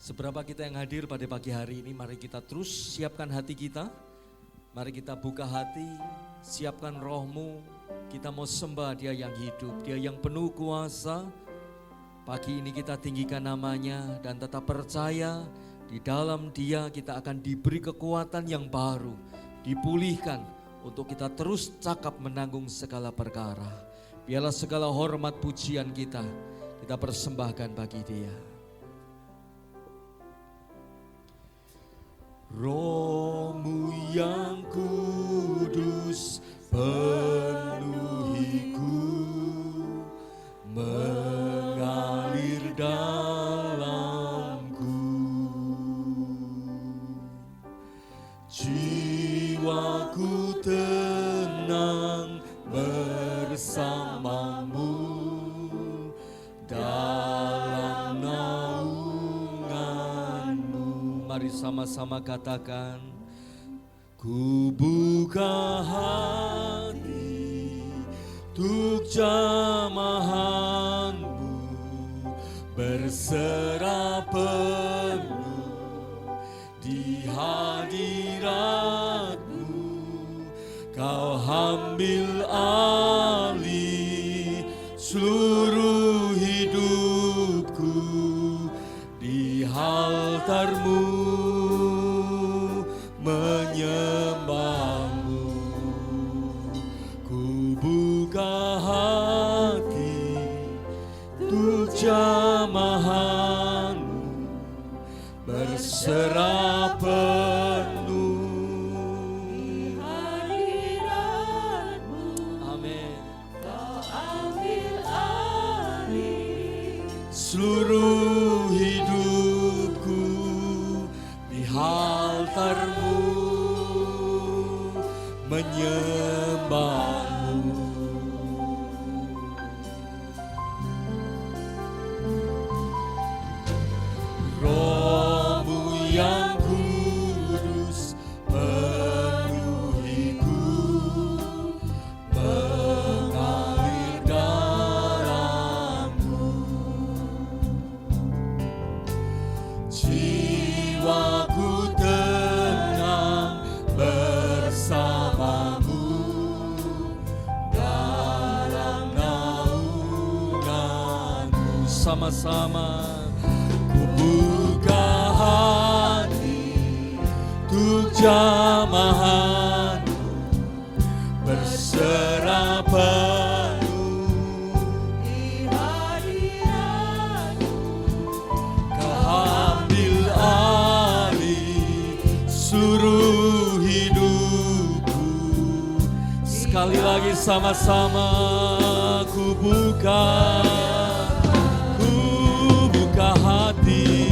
Seberapa kita yang hadir pada pagi hari ini, mari kita terus siapkan hati kita. Mari kita buka hati, siapkan rohmu. Kita mau sembah Dia yang hidup, Dia yang penuh kuasa. Pagi ini kita tinggikan namanya dan tetap percaya di dalam Dia kita akan diberi kekuatan yang baru, dipulihkan untuk kita terus cakap menanggung segala perkara. Biarlah segala hormat pujian kita persembahkan bagi Dia. Roh-Mu yang kudus penuhiku, mengalir dalamku. Jiwaku tenang bersamamu dalam naunganmu. Mari sama-sama katakan, ku buka hati untuk jamahanmu, berserah penuh di hadiratmu. Kau ambil alih seluruh hidupku, di altarmu menyembahmu. Ku buka hati untuk jamahanmu, berserah penuh di hadiratmu. Amin. Kau ambil alih seluruh hidupku, di altarmu menyembahmu. Roh-Mu yang kudus penuhiku, mengalir dalamku. Jiwaku tenang bersamamu dalam naunganmu. Sama-sama ku buka hati untuk jamahanmu, berserah penuh di hadiratmu. Kau ambil alih seluruh hidupku. Sekali lagi sama-sama ku buka hati.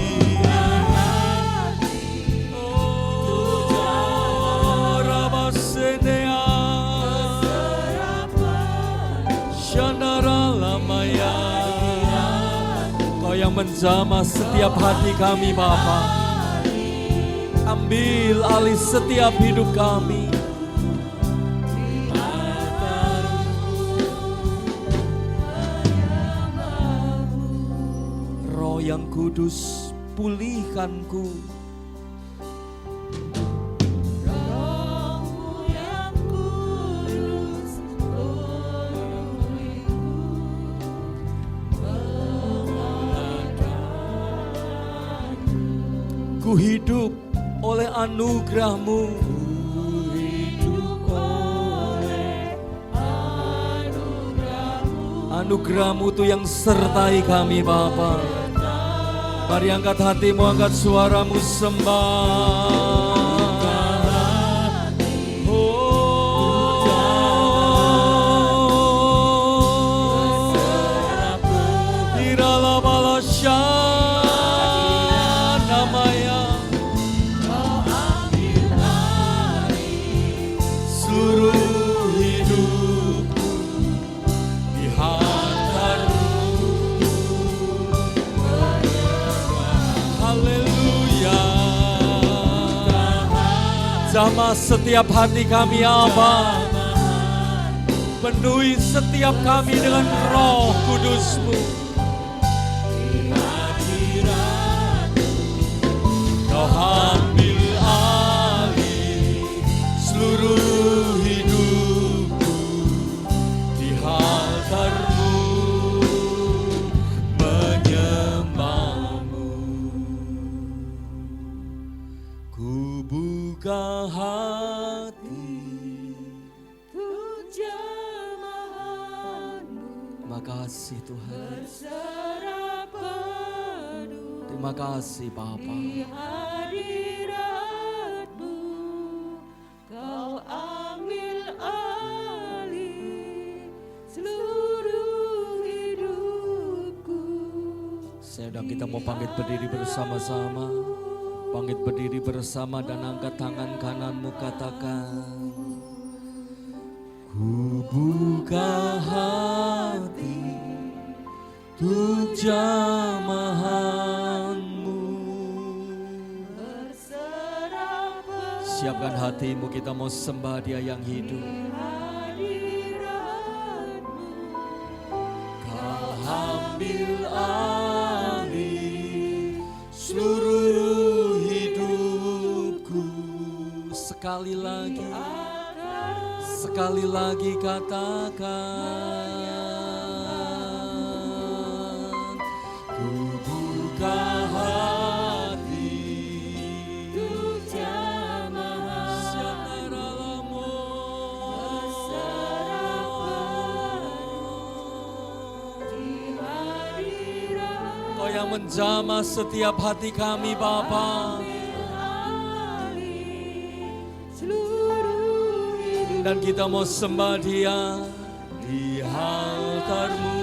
Oh, Rabasenea Shandara Lamaya. Kau yang menjamah setiap hati kami Bapa, ambil alih setiap hidup kami. Roh yang kudus, pulihkanku. Roh-Mu yang kudus penuhiku, mengalirkanku. Ku hidup oleh anugerah-Mu. Anugerah-Mu itu yang sertai kami Bapa. Mari angkat hatimu, angkat suaramu sembah. Jamah setiap hati kami Aba, penuhi setiap kami dengan Roh Kudus-Mu. Terima kasih Tuhan. Berserah penuh Terima kasih Bapa. di hadirat-Mu, Kau ambil alih seluruh hidupku. Sedang kita mau bangkit berdiri bersama-sama. Bangkit berdiri bersama dan angkat tangan kananmu, katakan, ku buka hati untuk jamahan-Mu. Berserah penuh Siapkan hatimu, kita mau sembah Dia yang hidup. hadirat-Mu, Kau ambil alih seluruh hidupku. Sekali lagi katakan, ku buka hati untuk jamahan. Sianaralamu. Berserah penuh di hadirat-Mu, Kau yang menjamah setiap hati kami Bapa. seluruh hidup. Dan kita mau sembah Dia di altar-Mu,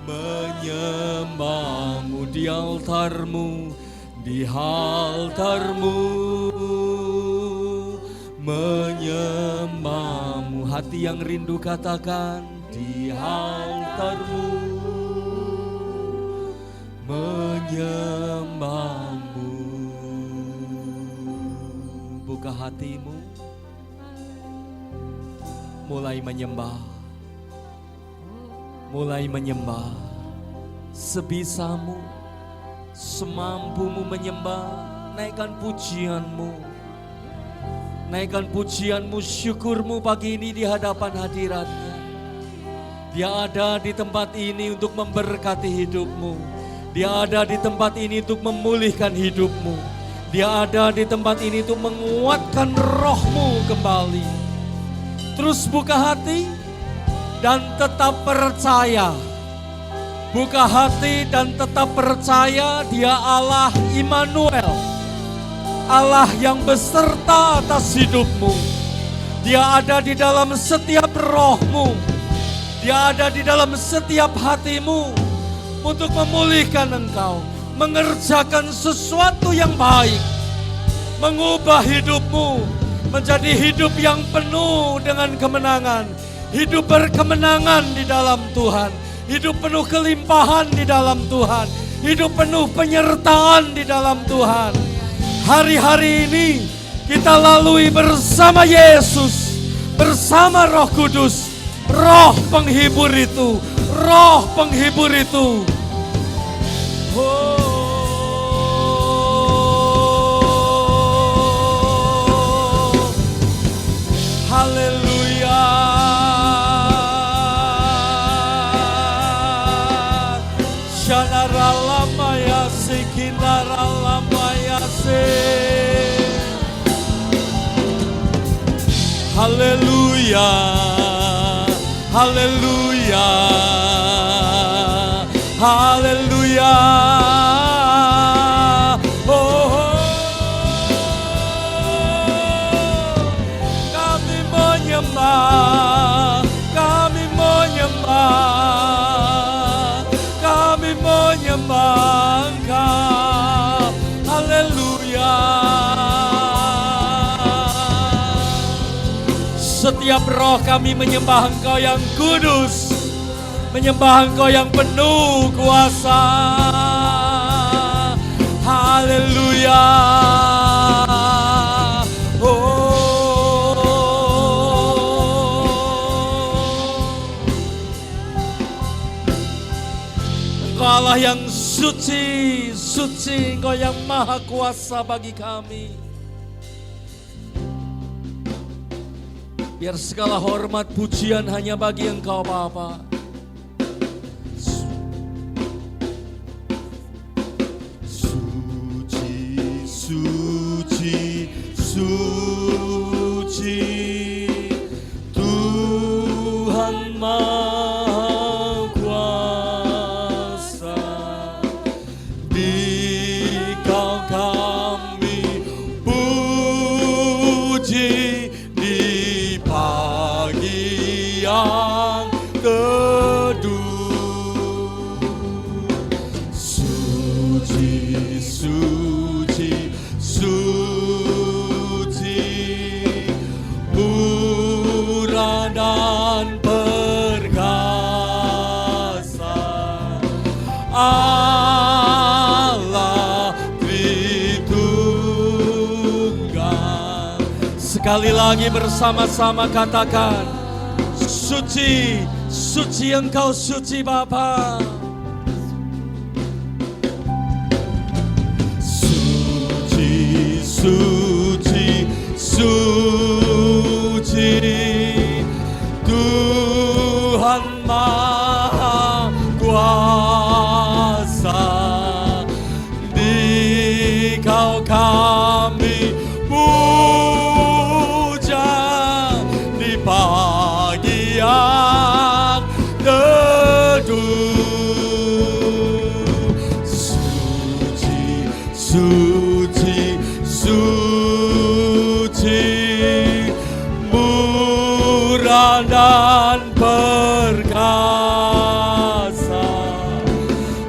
menyembah-Mu di altar-Mu, di altar-Mu, menyembah-Mu. Hati yang rindu katakan, di altar-Mu, menyembah-Mu. Buka hatimu, mulai menyembah, sebisamu, semampumu menyembah. Naikkan pujianmu, syukurmu pagi ini di hadapan hadirat-Nya. Dia ada di tempat ini untuk memberkati hidupmu. Dia ada di tempat ini untuk memulihkan hidupmu. Dia ada di tempat ini untuk menguatkan rohmu kembali. Terus buka hati dan tetap percaya. Buka hati dan tetap percaya Dia Allah Immanuel, Allah yang beserta atas hidupmu. Dia ada di dalam setiap rohmu. Dia ada di dalam setiap hatimu untuk memulihkan engkau, mengerjakan sesuatu yang baik, mengubah hidupmu menjadi hidup yang penuh dengan kemenangan, hidup berkemenangan di dalam Tuhan, hidup penuh kelimpahan di dalam Tuhan, hidup penuh penyertaan di dalam Tuhan. Hari-hari ini kita lalui bersama Yesus, bersama Roh Kudus, Roh penghibur itu, Roh penghibur itu. Haleluya. Shanaralamaya sikindaralamaya se. Haleluya. Haleluya. Haleluya. Kami menyembah, kami menyembah, kami menyembah Engkau. Haleluya. Setiap roh kami menyembah Engkau yang kudus, menyembah Engkau yang penuh kuasa. Haleluya. Engkau Allah yang suci, suci, Engkau yang maha kuasa bagi kami. Biar segala hormat pujian hanya bagi Engkau Bapa. Suci, suci, suci, Tuhan Maha Sekali lagi bersama-sama katakan, suci, suci Engkau suci Bapa. Suci, suci, suci, Tuhan Maha Kuasa. Dikau kami puja di pagi yang teduh. Suci, suci, suci, murah dan perkasa.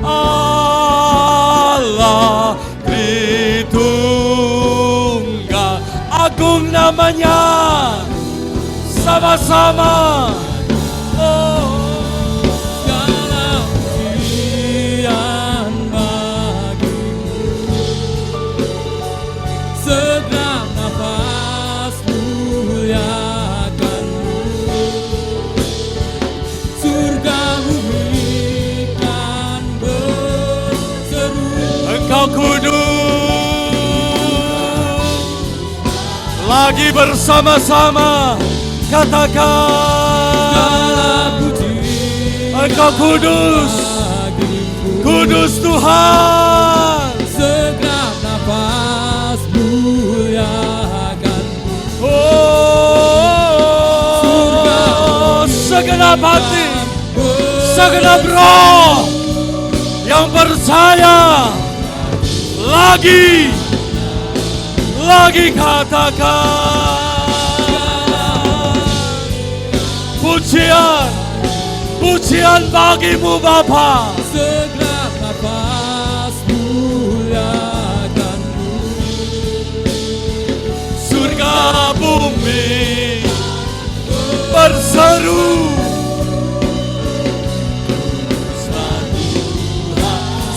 Allah Tritunggal, agung namanya, sama-sama. Oh, Segala pujian bagimu, segenap nafas muliakanmu. Surga bumi kan berseru, Engkau kudus. Lagi bersama-sama katakan, segala pujian Engkau kudus, bagimu. kudus Tuhan. Segenap nafas muliakanmu. Oh, segenap hati, segenap roh yang percaya, lagi katakan, pujian, pujian bagimu Bapa. Segenap nafas muliakanmu. Surga bumi berseru,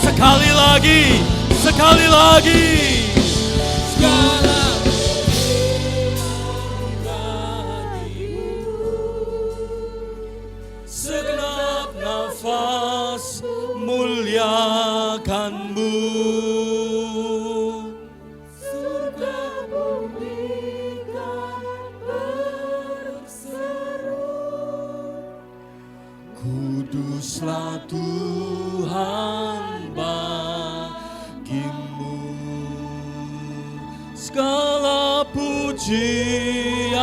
sekali lagi, sekali lagi. Segala bagimu. Segenap nafas muliakanmu. Surga bumi kan berseru. Kuduslah Tuhan bagimu. Segala pujian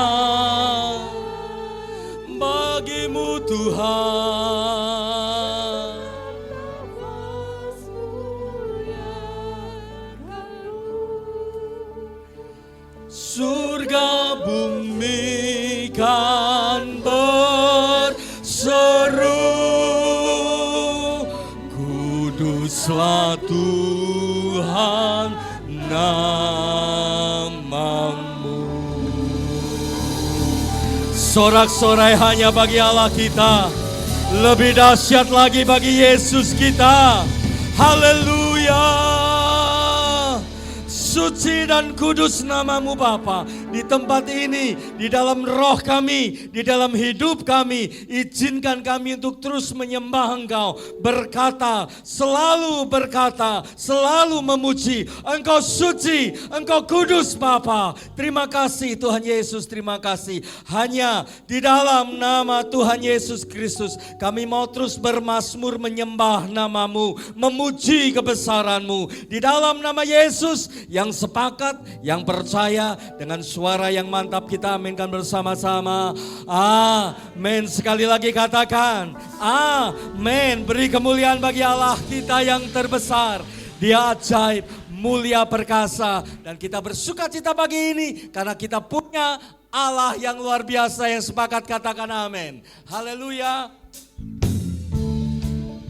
bagimu Tuhan. Nafas muliakanmu. Surga bumi kan berseru, kuduslah Tuhan namamu. Sorak-sorai hanya bagi Allah kita, lebih dahsyat lagi bagi Yesus kita. Haleluya. Suci dan kudus namamu Bapa. Di tempat ini, di dalam roh kami, di dalam hidup kami, izinkan kami untuk terus menyembah Engkau, berkata, selalu memuji. Engkau suci, Engkau kudus Bapa. Terima kasih Tuhan Yesus, terima kasih. Hanya di dalam nama Tuhan Yesus Kristus, kami mau terus bermazmur menyembah namamu, memuji kebesaranmu. Di dalam nama Yesus, yang sepakat, yang percaya, dengan suara yang mantap kita aminkan bersama-sama. Amin. Sekali lagi katakan, amin. Beri kemuliaan bagi Allah kita yang terbesar. Dia ajaib, mulia, perkasa. Dan kita bersuka cita pagi ini karena kita punya Allah yang luar biasa. Yang sepakat katakan amin. Haleluya.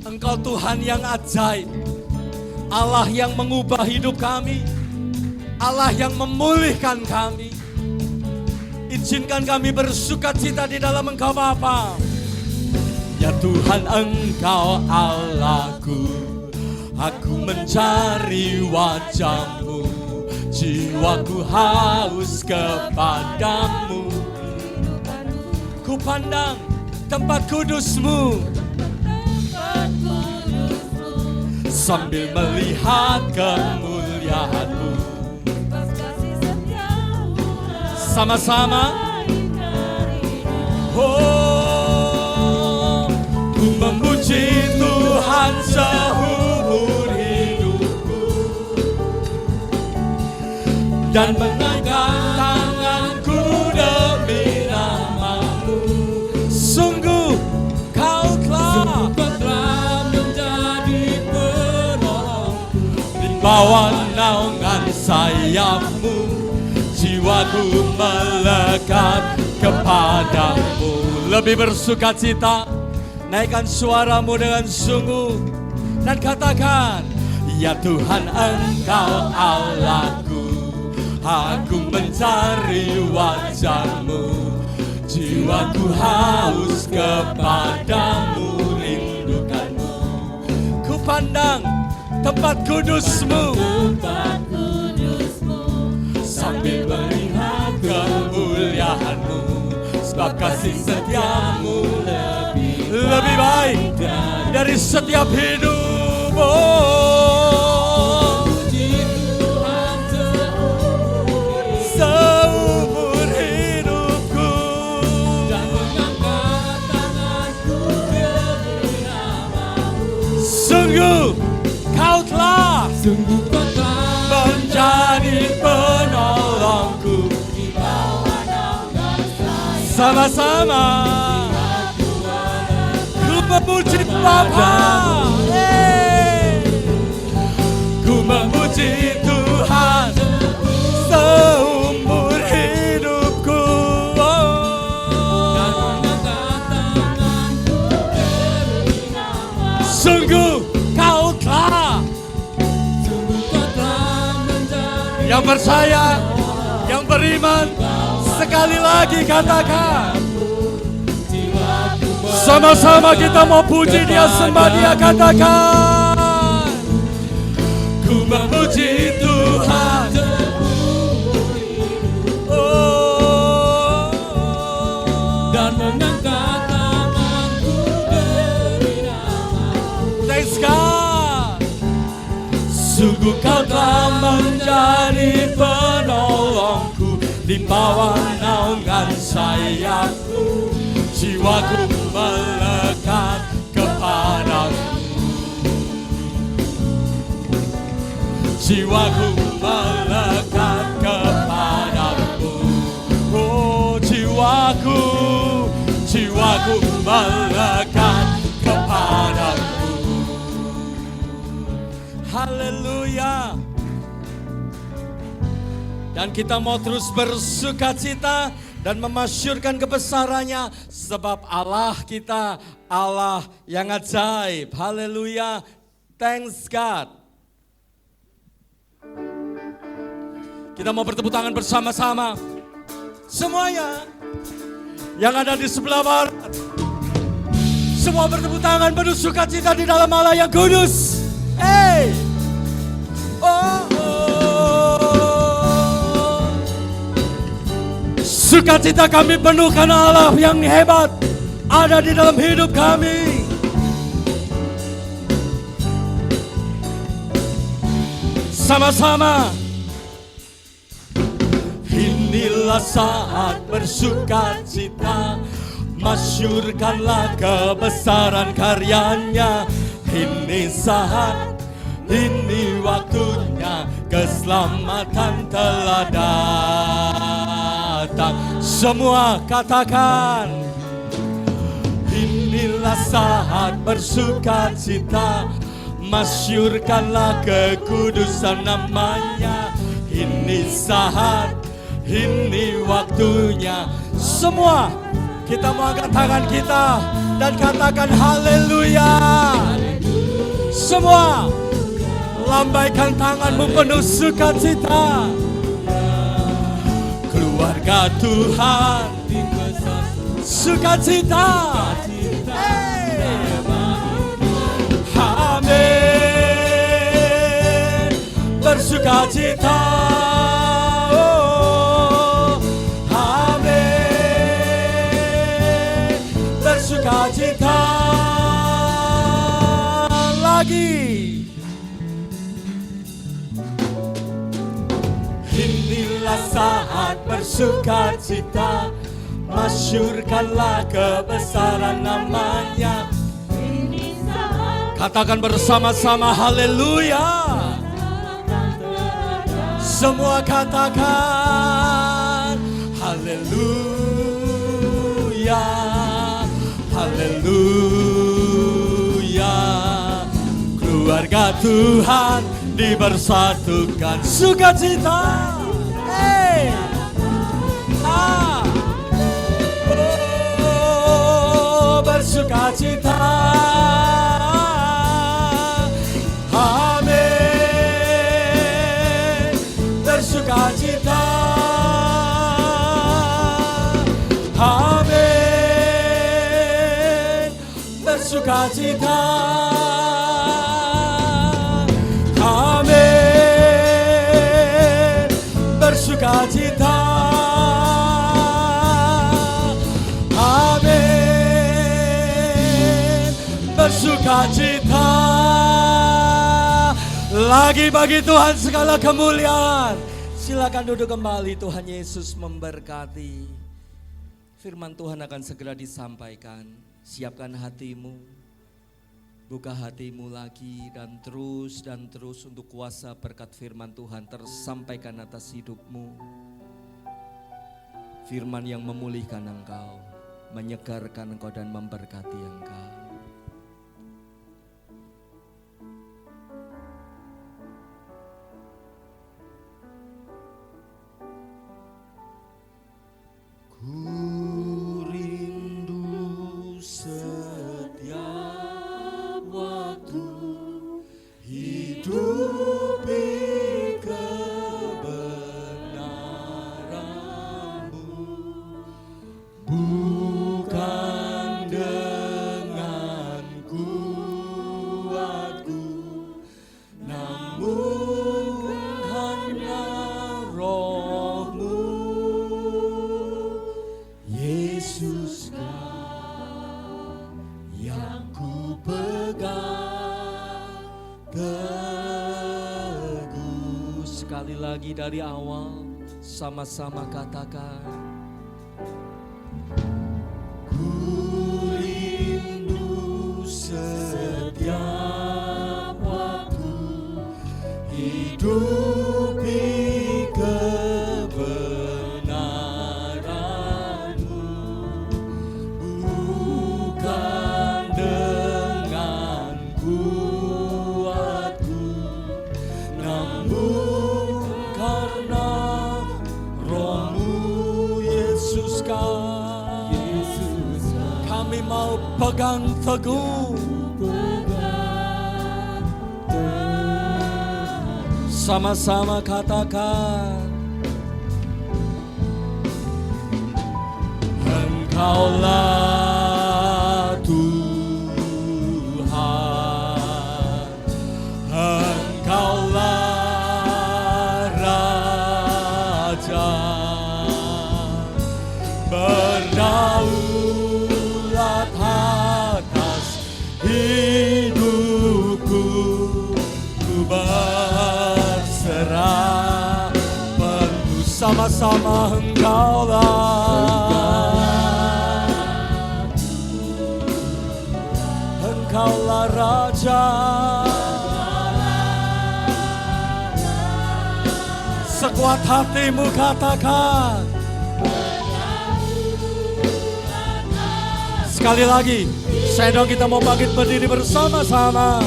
Engkau Tuhan yang ajaib, Allah yang mengubah hidup kami, Allah yang memulihkan kami. Izinkan kami bersuka cita di dalam Engkau Bapa. Ya Tuhan, Engkau Allahku, aku mencari wajah-Mu, jiwaku haus kepadamu. Ku pandang tempat kudus-Mu sambil melihat kemuliaan-Mu. Sama-sama. Oh, ku memuji Tuhan seumur hidupku dan mengangkat tanganku demi nama-Mu. Sungguh Kau telah menjadi penolongku. Di bawah naungan sayap-Mu jiwaku melekat kepadamu. Lebih bersuka cita, naikkan suaramu dengan sungguh dan katakan, ya Tuhan Engkau Allahku, aku mencari wajah-Mu. Jiwaku haus kepadamu, rindukan-Mu. Ku pandang tempat kudus-Mu sambil melihat kemuliaan-Mu. Sebab kasih setia-Mu lebih baik dari setiap hidup. Oh, seumur hidupku dan mengangkat tanganku demi nama-Mu. Sungguh Kau telah menjadi penolongku. Sama-sama ku memuji Bapa, ku memuji Tuhan seumur hidupku. Sungguh Kau telah. Yang percaya, yang beriman, sekali lagi katakan. Sama-sama kita mau puji Dia, sembah Dia, katakan. Ku memuji Tuhan. Oh, dan mengangkat tanganku demi nama-Mu. Thanks God. Sungguh Kau telah menjadi penolongku. Di bawah naungan sayap-Mu jiwaku melekat kepadamu. Jiwaku melekat kepadamu. Oh, jiwaku melekat kepadamu. Haleluya. Dan kita mau terus bersuka cita dan memasyurkan kebesarannya, sebab Allah kita Allah yang ajaib. Haleluya. Thanks God. Kita mau bertepuk tangan bersama-sama. Semuanya yang ada di sebelah barat, semua bertepuk tangan penuh sukacita di dalam Allah yang kudus. Hey! Oh. Sukacita kami penuh karena Allah yang hebat ada di dalam hidup kami. Sama-sama. Inilah saat bersukacita, masyurkanlah kebesaran karyanya. Ini saat, ini waktunya, keselamatan telah datang. Semua katakan, inilah saat bersukacita, masyurkanlah kekudusan namanya. Ini saat, ini waktunya. Semua kita mau angkat tangan kita dan katakan haleluya. Semua lambaikan tanganmu penuh sukacita. Keluarga Tuhan sukacita. Amin. Bersukacita. lagi. Inilah saat bersuka cita, masyurkanlah kebesaran namanya. Ini saat Katakan bersama-sama haleluya. Semua katakan haleluya, haleluya. Keluarga Tuhan dipersatukan, sukacita. Hey. Oh, bersukacita. Amin. Bersukacita. Amin. Bersukacita. Amin. Bersukacita. Amin. Bersukacita. Lagi bagi Tuhan segala kemuliaan. Silakan duduk kembali, Tuhan Yesus memberkati. Firman Tuhan akan segera disampaikan. Siapkan hatimu, buka hatimu lagi dan terus untuk kuasa berkat firman Tuhan tersampaikan atas hidupmu. Firman yang memulihkan engkau, menyegarkan engkau dan memberkati engkau. Ku rindu setiap waktu hidupi kebenaran-Mu, bukan dengan kuatku, namun hanya Roh-Mu. Yesus yang ku pegang teguh. Sekali lagi dari awal, sama-sama katakan. Ku rindu setiap waktu hidupi kebenaran-Mu, bukan dengan kuatku, namun karena Roh-Mu. Yesus kami mau pegang teguh. Sama-sama katakan. Engkaulah Tuhan, Engkaulah Raja, berdaulat atas hidupku, ku berserah penuh. Sama-sama Engkaulah Raja, sekuat hatimu katakan. Sekali lagi, saya dong kita mau bangkit berdiri bersama-sama.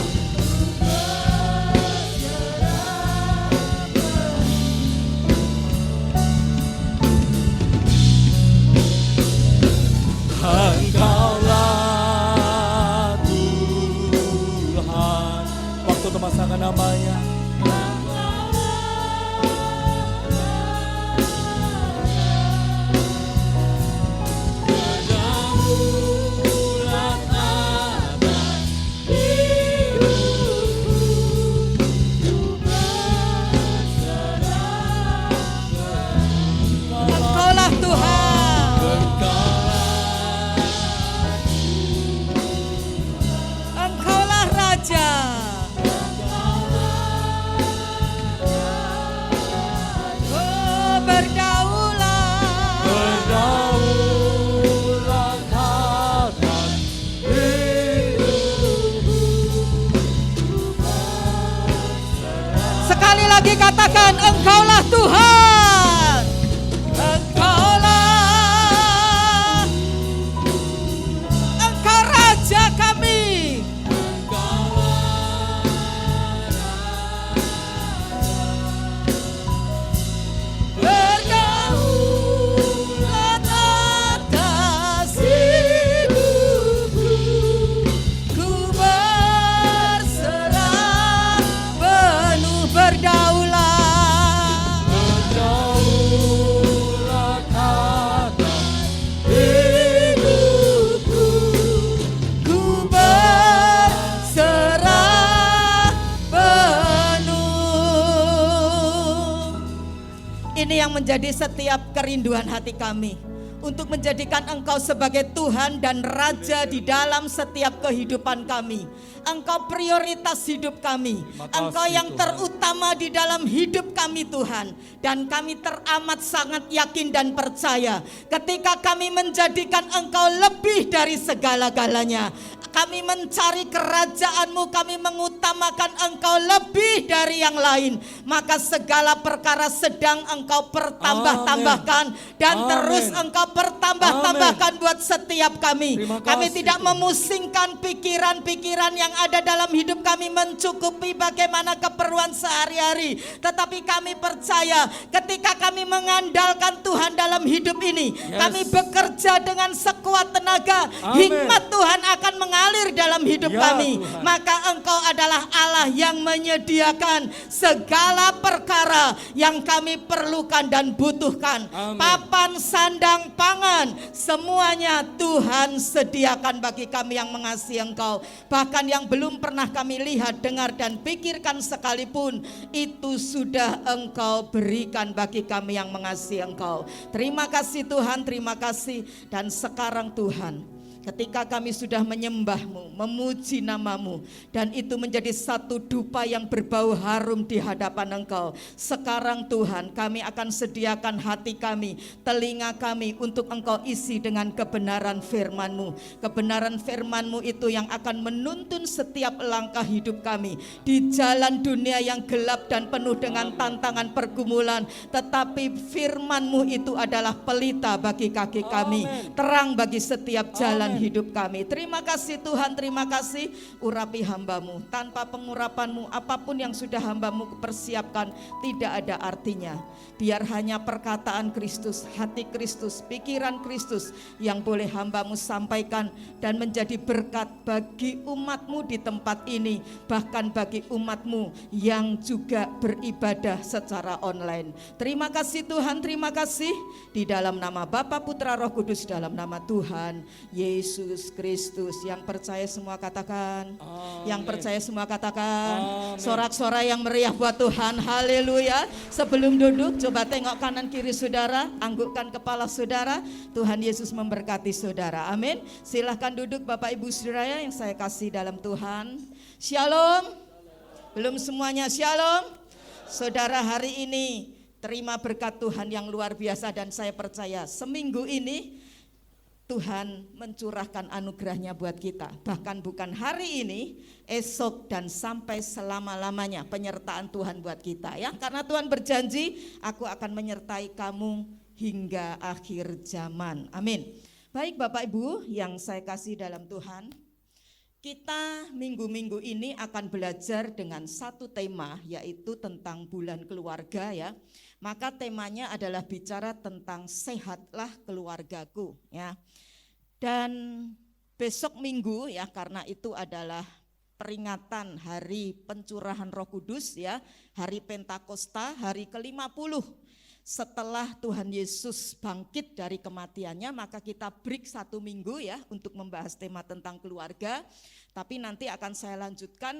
Engkaulah Tuhan. Waktu memasakan namanya. Engkaulah Tuhan, Engkaulah Raja, Tuhan, Engkaulah Tuhan. Engkau Raja kami. Berdaulat atas hidupku, ku berserah penuh berdaulat. Berdaulat atas hidupku, Ku berserah penuh. Ini yang menjadi setiap kerinduan hati kami, untuk menjadikan Engkau sebagai Tuhan dan Raja di dalam setiap kehidupan kami. Engkau prioritas hidup kami. Makasih, Engkau yang Tuhan. terutama di dalam hidup kami, Tuhan. Dan kami teramat sangat yakin dan percaya ketika kami menjadikan Engkau lebih dari segala-galanya. Kami mencari kerajaan-Mu, kami mengutamakan Engkau lebih dari yang lain, maka segala perkara sedang Engkau pertambah-tambahkan dan Amin. terus Engkau pertambah-tambahkan buat setiap kami. Terima Kami kasih, tidak Tuhan. memusingkan pikiran-pikiran yang ada dalam hidup kami mencukupi bagaimana keperluan sehari-hari, tetapi kami percaya ketika kami mengandalkan Tuhan dalam hidup ini, kami bekerja dengan sekuat tenaga. Amin. Hikmat Tuhan akan mengalir dalam hidup Ya, kami. Tuhan. Maka Engkau adalah Allah yang menyediakan segala perkara yang kami perlukan dan butuhkan. Amin. Papan, sandang, pangan, semuanya Tuhan sediakan bagi kami yang mengasihi Engkau. Bahkan yang belum pernah kami lihat, dengar dan pikirkan sekalipun, itu sudah Engkau berikan bagi kami yang mengasihi Engkau. Terima kasih Tuhan, terima kasih. Dan sekarang Tuhan, ketika kami sudah menyembah-Mu, memuji nama-Mu, dan itu menjadi satu dupa yang berbau harum di hadapan Engkau. Sekarang Tuhan, kami akan sediakan hati kami, telinga kami untuk Engkau isi dengan kebenaran firman-Mu. Kebenaran firman-Mu itu yang akan menuntun setiap langkah hidup kami di jalan dunia yang gelap dan penuh dengan tantangan pergumulan. Tetapi firman-Mu itu adalah pelita bagi kaki kami, Amin. terang bagi setiap jalan Amin. hidup kami. Terima kasih Tuhan, terima kasih. Urapi hamba-Mu. Tanpa pengurapan-Mu, apapun yang sudah hamba-Mu persiapkan tidak ada artinya. Biar hanya perkataan Kristus, hati Kristus, pikiran Kristus yang boleh hamba-Mu sampaikan dan menjadi berkat bagi umat-Mu di tempat ini, bahkan bagi umat-Mu yang juga beribadah secara online. Terima kasih Tuhan, terima kasih. Di dalam nama Bapa, Putra, Roh Kudus, dalam nama Tuhan Yesus Kristus. Yang percaya semua katakan. Amin. Yang percaya semua katakan. Amin. Sorak-sorai yang meriah buat Tuhan. Haleluya. Sebelum duduk, coba tengok kanan kiri saudara, anggukkan kepala saudara. Tuhan Yesus memberkati saudara. Amin. Silahkan duduk Bapak Ibu Saudara yang saya kasih dalam Tuhan. Shalom. Belum semuanya shalom. Saudara, hari ini terima berkat Tuhan yang luar biasa, dan saya percaya seminggu ini Tuhan mencurahkan anugerahnya buat kita. Bahkan bukan hari ini, esok dan sampai selama-lamanya penyertaan Tuhan buat kita ya. Karena Tuhan berjanji, aku akan menyertai kamu hingga akhir zaman. Amin. Baik Bapak Ibu yang saya kasih dalam Tuhan, kita minggu-minggu ini akan belajar dengan satu tema, yaitu tentang bulan keluarga ya. Maka temanya adalah bicara tentang sehatlah keluargaku ya. Dan besok minggu ya, karena itu adalah peringatan hari pencurahan Roh Kudus ya, hari Pentakosta, hari ke-50 setelah Tuhan Yesus bangkit dari kematiannya. Maka kita break satu minggu ya untuk membahas tema tentang keluarga. Tapi nanti akan saya lanjutkan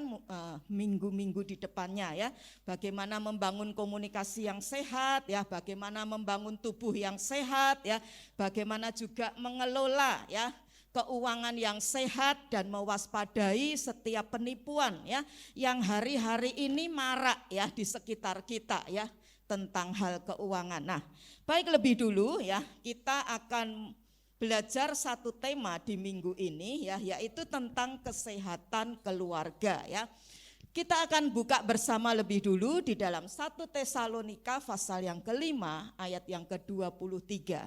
minggu-minggu di depannya ya. Bagaimana membangun komunikasi yang sehat ya, bagaimana membangun tubuh yang sehat ya, bagaimana juga mengelola ya keuangan yang sehat dan mewaspadai setiap penipuan ya yang hari-hari ini marak ya di sekitar kita ya tentang hal keuangan. Nah, baik lebih dulu ya, kita akan belajar satu tema di minggu ini ya, yaitu tentang kesehatan keluarga ya. Kita akan buka bersama lebih dulu di dalam 1 Tesalonika pasal yang kelima ayat yang ke-23.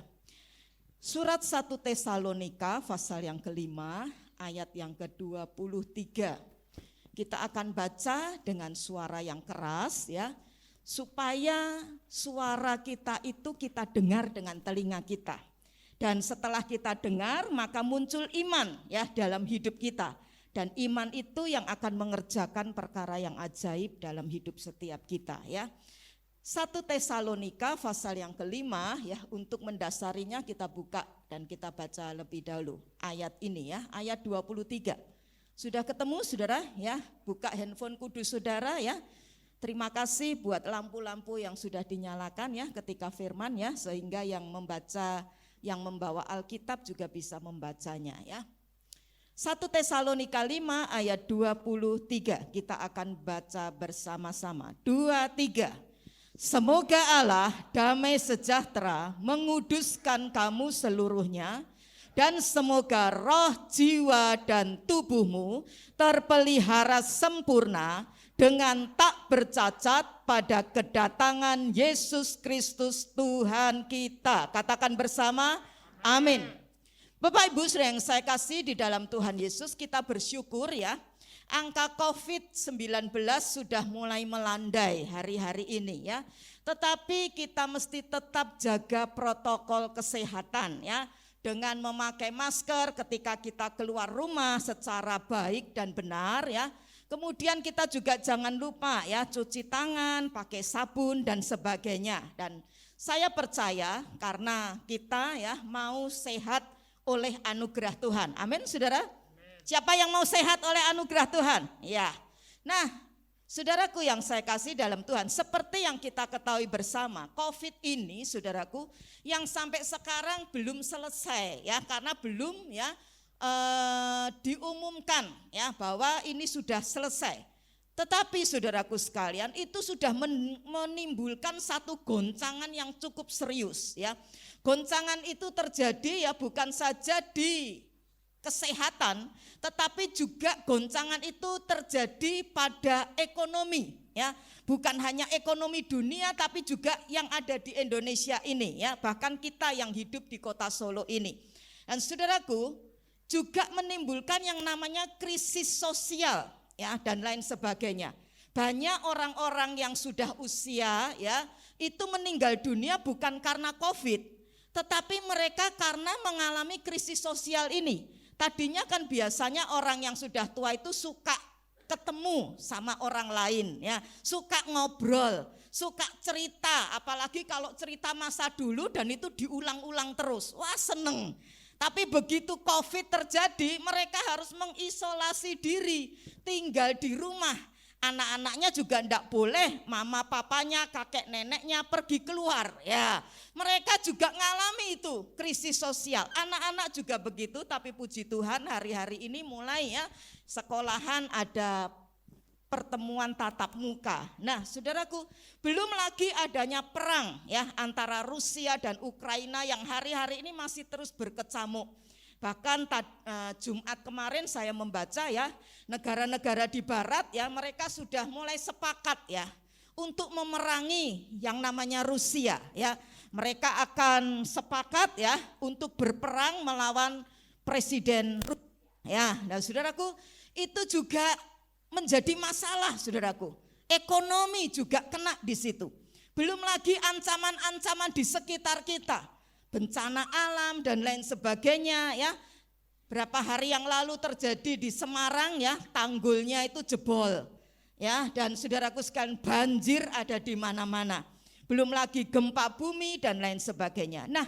Surat 1 Tesalonika pasal yang kelima ayat yang ke-23. Kita akan baca dengan suara yang keras ya, supaya suara kita itu kita dengar dengan telinga kita. Dan setelah kita dengar maka muncul iman ya dalam hidup kita. Dan iman itu yang akan mengerjakan perkara yang ajaib dalam hidup setiap kita ya. 1 Tesalonika pasal yang kelima ya, untuk mendasarinya kita buka dan kita baca lebih dahulu ayat ini ya, ayat 23. Sudah ketemu saudara ya, buka handphone kudus saudara ya. Terima kasih buat lampu-lampu yang sudah dinyalakan ya ketika firman ya, sehingga yang membaca, yang membawa Alkitab juga bisa membacanya ya. 1 Tesalonika 5 ayat 23 kita akan baca bersama-sama. 2, 3. Semoga Allah damai sejahtera menguduskan kamu seluruhnya, dan semoga roh, jiwa, dan tubuhmu terpelihara sempurna dengan tak bercacat pada kedatangan Yesus Kristus Tuhan kita. Katakan bersama, amin. Bapak Ibu yang saya kasih di dalam Tuhan Yesus, kita bersyukur ya, angka COVID-19 sudah mulai melandai hari-hari ini ya. Tetapi kita mesti tetap jaga protokol kesehatan ya, dengan memakai masker ketika kita keluar rumah secara baik dan benar ya. Kemudian kita juga jangan lupa ya, cuci tangan, pakai sabun dan sebagainya. Dan saya percaya karena kita ya mau sehat oleh anugerah Tuhan. Amin, saudara. Siapa yang mau sehat oleh anugerah Tuhan? Ya. Nah, saudaraku yang saya kasih dalam Tuhan, seperti yang kita ketahui bersama, COVID ini, saudaraku, yang sampai sekarang belum selesai ya, karena belum ya diumumkan ya bahwa ini sudah selesai. Tetapi saudaraku sekalian, itu sudah menimbulkan satu goncangan yang cukup serius ya. Goncangan itu terjadi ya bukan saja di kesehatan, tetapi juga goncangan itu terjadi pada ekonomi ya. Bukan hanya ekonomi dunia tapi juga yang ada di Indonesia ini ya, bahkan kita yang hidup di kota Solo ini. Dan saudaraku, juga menimbulkan yang namanya krisis sosial ya, dan lain sebagainya. Banyak orang-orang yang sudah usia ya, itu meninggal dunia bukan karena COVID, tetapi mereka karena mengalami krisis sosial ini. Tadinya kan biasanya orang yang sudah tua itu suka ketemu sama orang lain ya, suka ngobrol, suka cerita, apalagi kalau cerita masa dulu dan itu diulang-ulang terus. Wah, seneng. Tapi begitu COVID terjadi, mereka harus mengisolasi diri, tinggal di rumah. Anak-anaknya juga tidak boleh, mama papanya, kakek neneknya pergi keluar ya. Mereka juga ngalami itu krisis sosial. Anak-anak juga begitu, tapi puji Tuhan hari-hari ini mulai ya sekolahan ada pertemuan tatap muka. Nah, saudaraku, belum lagi adanya perang ya antara Rusia dan Ukraina yang hari-hari ini masih terus berkecamuk. Bahkan Jumat kemarin saya membaca ya, negara-negara di barat ya mereka sudah mulai sepakat ya untuk memerangi yang namanya Rusia ya. Mereka akan sepakat ya untuk berperang melawan presiden Rusia ya. Nah, saudaraku, itu juga menjadi masalah, saudaraku. Ekonomi juga kena di situ. Belum lagi ancaman-ancaman di sekitar kita. Bencana alam dan lain sebagainya ya. Berapa hari yang lalu terjadi di Semarang ya, tanggulnya itu jebol ya, dan saudaraku sekalian banjir ada di mana-mana. Belum lagi gempa bumi dan lain sebagainya. Nah,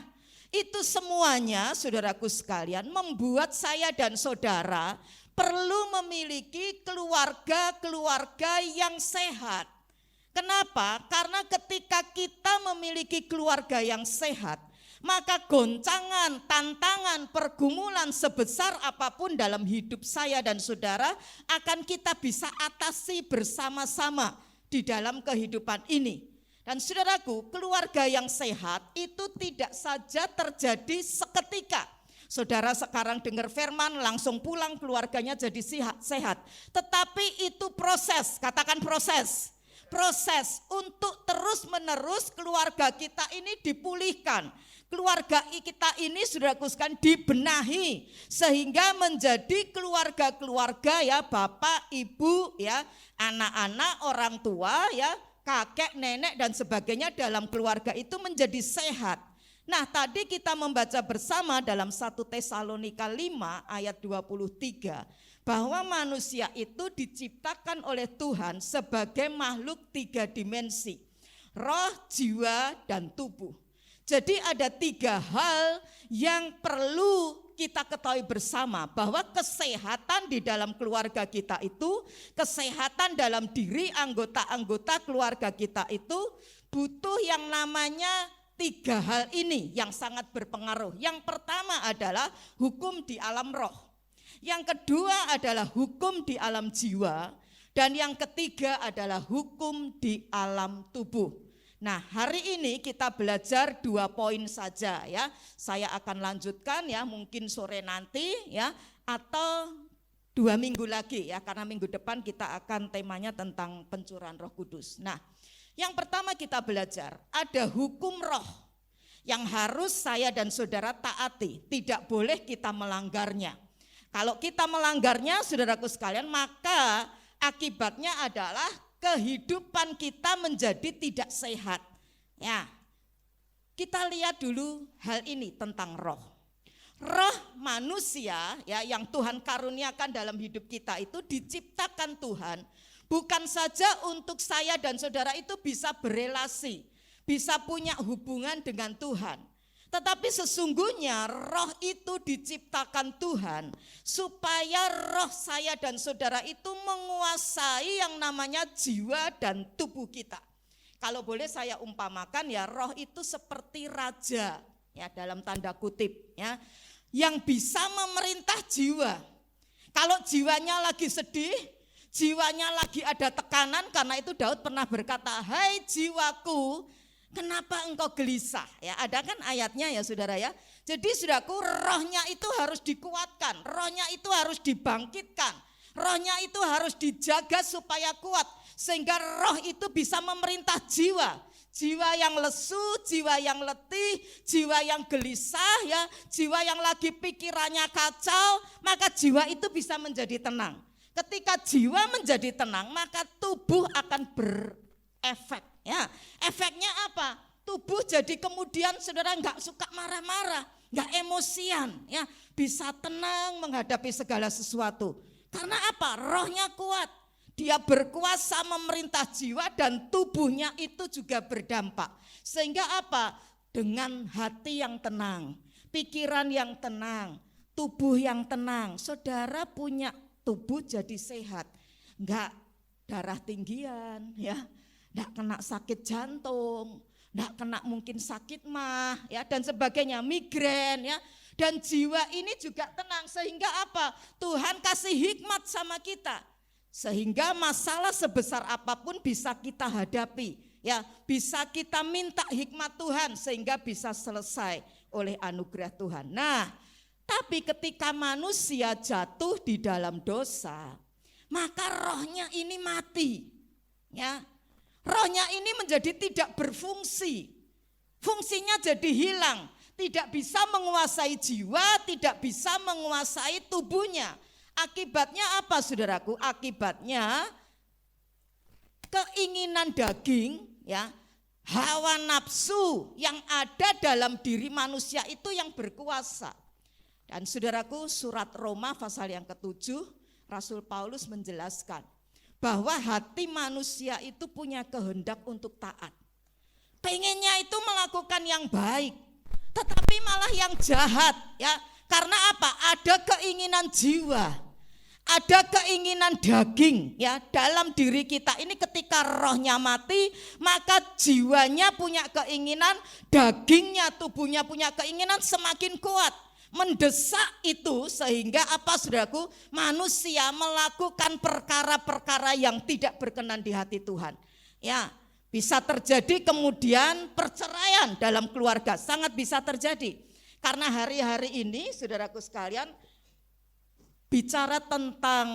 itu semuanya saudaraku sekalian membuat saya dan saudara perlu memiliki keluarga-keluarga yang sehat. Kenapa? Karena ketika kita memiliki keluarga yang sehat, maka goncangan, tantangan, pergumulan sebesar apapun dalam hidup saya dan saudara akan kita bisa atasi bersama-sama di dalam kehidupan ini. Dan saudaraku, keluarga yang sehat itu tidak saja terjadi seketika, Saudara sekarang dengar firman, langsung pulang, keluarganya jadi sehat. Tetapi itu proses, katakan proses. Proses untuk terus-menerus keluarga kita ini dipulihkan. Keluarga kita ini saudaraku sekalian dibenahi sehingga menjadi keluarga-keluarga ya, bapak, ibu ya, anak-anak, orang tua ya, kakek, nenek dan sebagainya dalam keluarga itu menjadi sehat. Nah, tadi kita membaca bersama dalam 1 Tesalonika 5 ayat 23 bahwa manusia itu diciptakan oleh Tuhan sebagai makhluk 3 dimensi, roh, jiwa, dan tubuh. Jadi ada 3 hal yang perlu kita ketahui bersama, bahwa kesehatan di dalam keluarga kita itu, kesehatan dalam diri anggota-anggota keluarga kita itu butuh yang namanya 3 hal ini yang sangat berpengaruh. Yang pertama adalah hukum di alam roh. Yang kedua adalah hukum di alam jiwa. Dan yang ketiga adalah hukum di alam tubuh. Nah, hari ini kita belajar 2 poin saja ya. Saya akan lanjutkan ya, mungkin sore nanti ya, atau 2 minggu lagi ya, karena minggu depan kita akan temanya tentang pencurahan Roh Kudus. Nah, yang pertama kita belajar ada hukum roh yang harus saya dan saudara taati, tidak boleh kita melanggarnya. Kalau kita melanggarnya, saudaraku sekalian, maka akibatnya adalah kehidupan kita menjadi tidak sehat. Ya, kita lihat dulu hal ini tentang roh. Roh manusia ya, yang Tuhan karuniakan dalam hidup kita itu diciptakan Tuhan bukan saja untuk saya dan saudara itu bisa berelasi, bisa punya hubungan dengan Tuhan. Tetapi sesungguhnya roh itu diciptakan Tuhan supaya roh saya dan saudara itu menguasai yang namanya jiwa dan tubuh kita. Kalau boleh saya umpamakan ya, roh itu seperti raja ya, dalam tanda kutip ya, yang bisa memerintah jiwa. Kalau jiwanya lagi sedih, jiwanya lagi ada tekanan, karena itu Daud pernah berkata, "Hai jiwaku, kenapa engkau gelisah?" Ya, ada kan ayatnya ya saudara ya. Jadi saudaraku, rohnya itu harus dikuatkan, rohnya itu harus dibangkitkan, rohnya itu harus dijaga supaya kuat, sehingga roh itu bisa memerintah jiwa. Jiwa yang lesu, jiwa yang letih, jiwa yang gelisah ya, jiwa yang lagi pikirannya kacau, maka jiwa itu bisa menjadi tenang. Ketika jiwa menjadi tenang, maka tubuh akan berefek. Ya, efeknya apa? Tubuh jadi kemudian saudara nggak suka marah-marah, nggak emosian, ya, bisa tenang menghadapi segala sesuatu. Karena apa? Rohnya kuat, dia berkuasa memerintah jiwa dan tubuhnya itu juga berdampak. Sehingga apa? Dengan hati yang tenang, pikiran yang tenang, tubuh yang tenang, saudara punya tubuh jadi sehat, nggak darah tinggian, ya. Nggak kena sakit jantung, nggak kena mungkin sakit mah, ya, dan sebagainya, migrain, ya. Dan jiwa ini juga tenang, sehingga apa? Tuhan kasih hikmat sama kita, sehingga masalah sebesar apapun bisa kita hadapi, ya, bisa kita minta hikmat Tuhan sehingga bisa selesai oleh anugerah Tuhan. Nah, tapi ketika manusia jatuh di dalam dosa, maka rohnya ini mati, ya. Rohnya ini menjadi tidak berfungsi, fungsinya jadi hilang, tidak bisa menguasai jiwa, tidak bisa menguasai tubuhnya. Akibatnya apa saudaraku? Akibatnya keinginan daging, ya, hawa nafsu yang ada dalam diri manusia itu yang berkuasa. Dan saudaraku, surat Roma pasal yang ke-7, Rasul Paulus menjelaskan bahwa hati manusia itu punya kehendak untuk taat. Pengennya itu melakukan yang baik, tetapi malah yang jahat, ya. Karena apa? Ada keinginan jiwa, ada keinginan daging, ya, dalam diri kita ini. Ketika rohnya mati, maka jiwanya punya keinginan, dagingnya, tubuhnya punya keinginan semakin kuat, mendesak itu, sehingga apa saudaraku? Manusia melakukan perkara-perkara yang tidak berkenan di hati Tuhan. Ya, bisa terjadi kemudian perceraian dalam keluarga, sangat bisa terjadi. Karena hari-hari ini saudaraku sekalian bicara tentang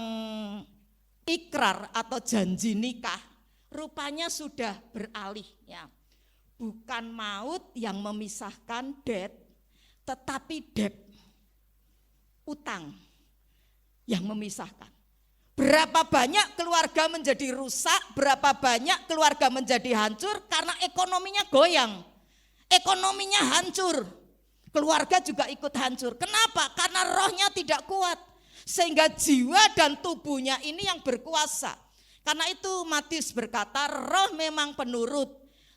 ikrar atau janji nikah, rupanya sudah beralih ya. Bukan maut yang memisahkan debt, tetapi debt, utang yang memisahkan. Berapa banyak keluarga menjadi rusak, berapa banyak keluarga menjadi hancur karena ekonominya goyang, ekonominya hancur, keluarga juga ikut hancur. Kenapa? Karena rohnya tidak kuat, sehingga jiwa dan tubuhnya ini yang berkuasa. Karena itu Matius berkata, roh memang penurut,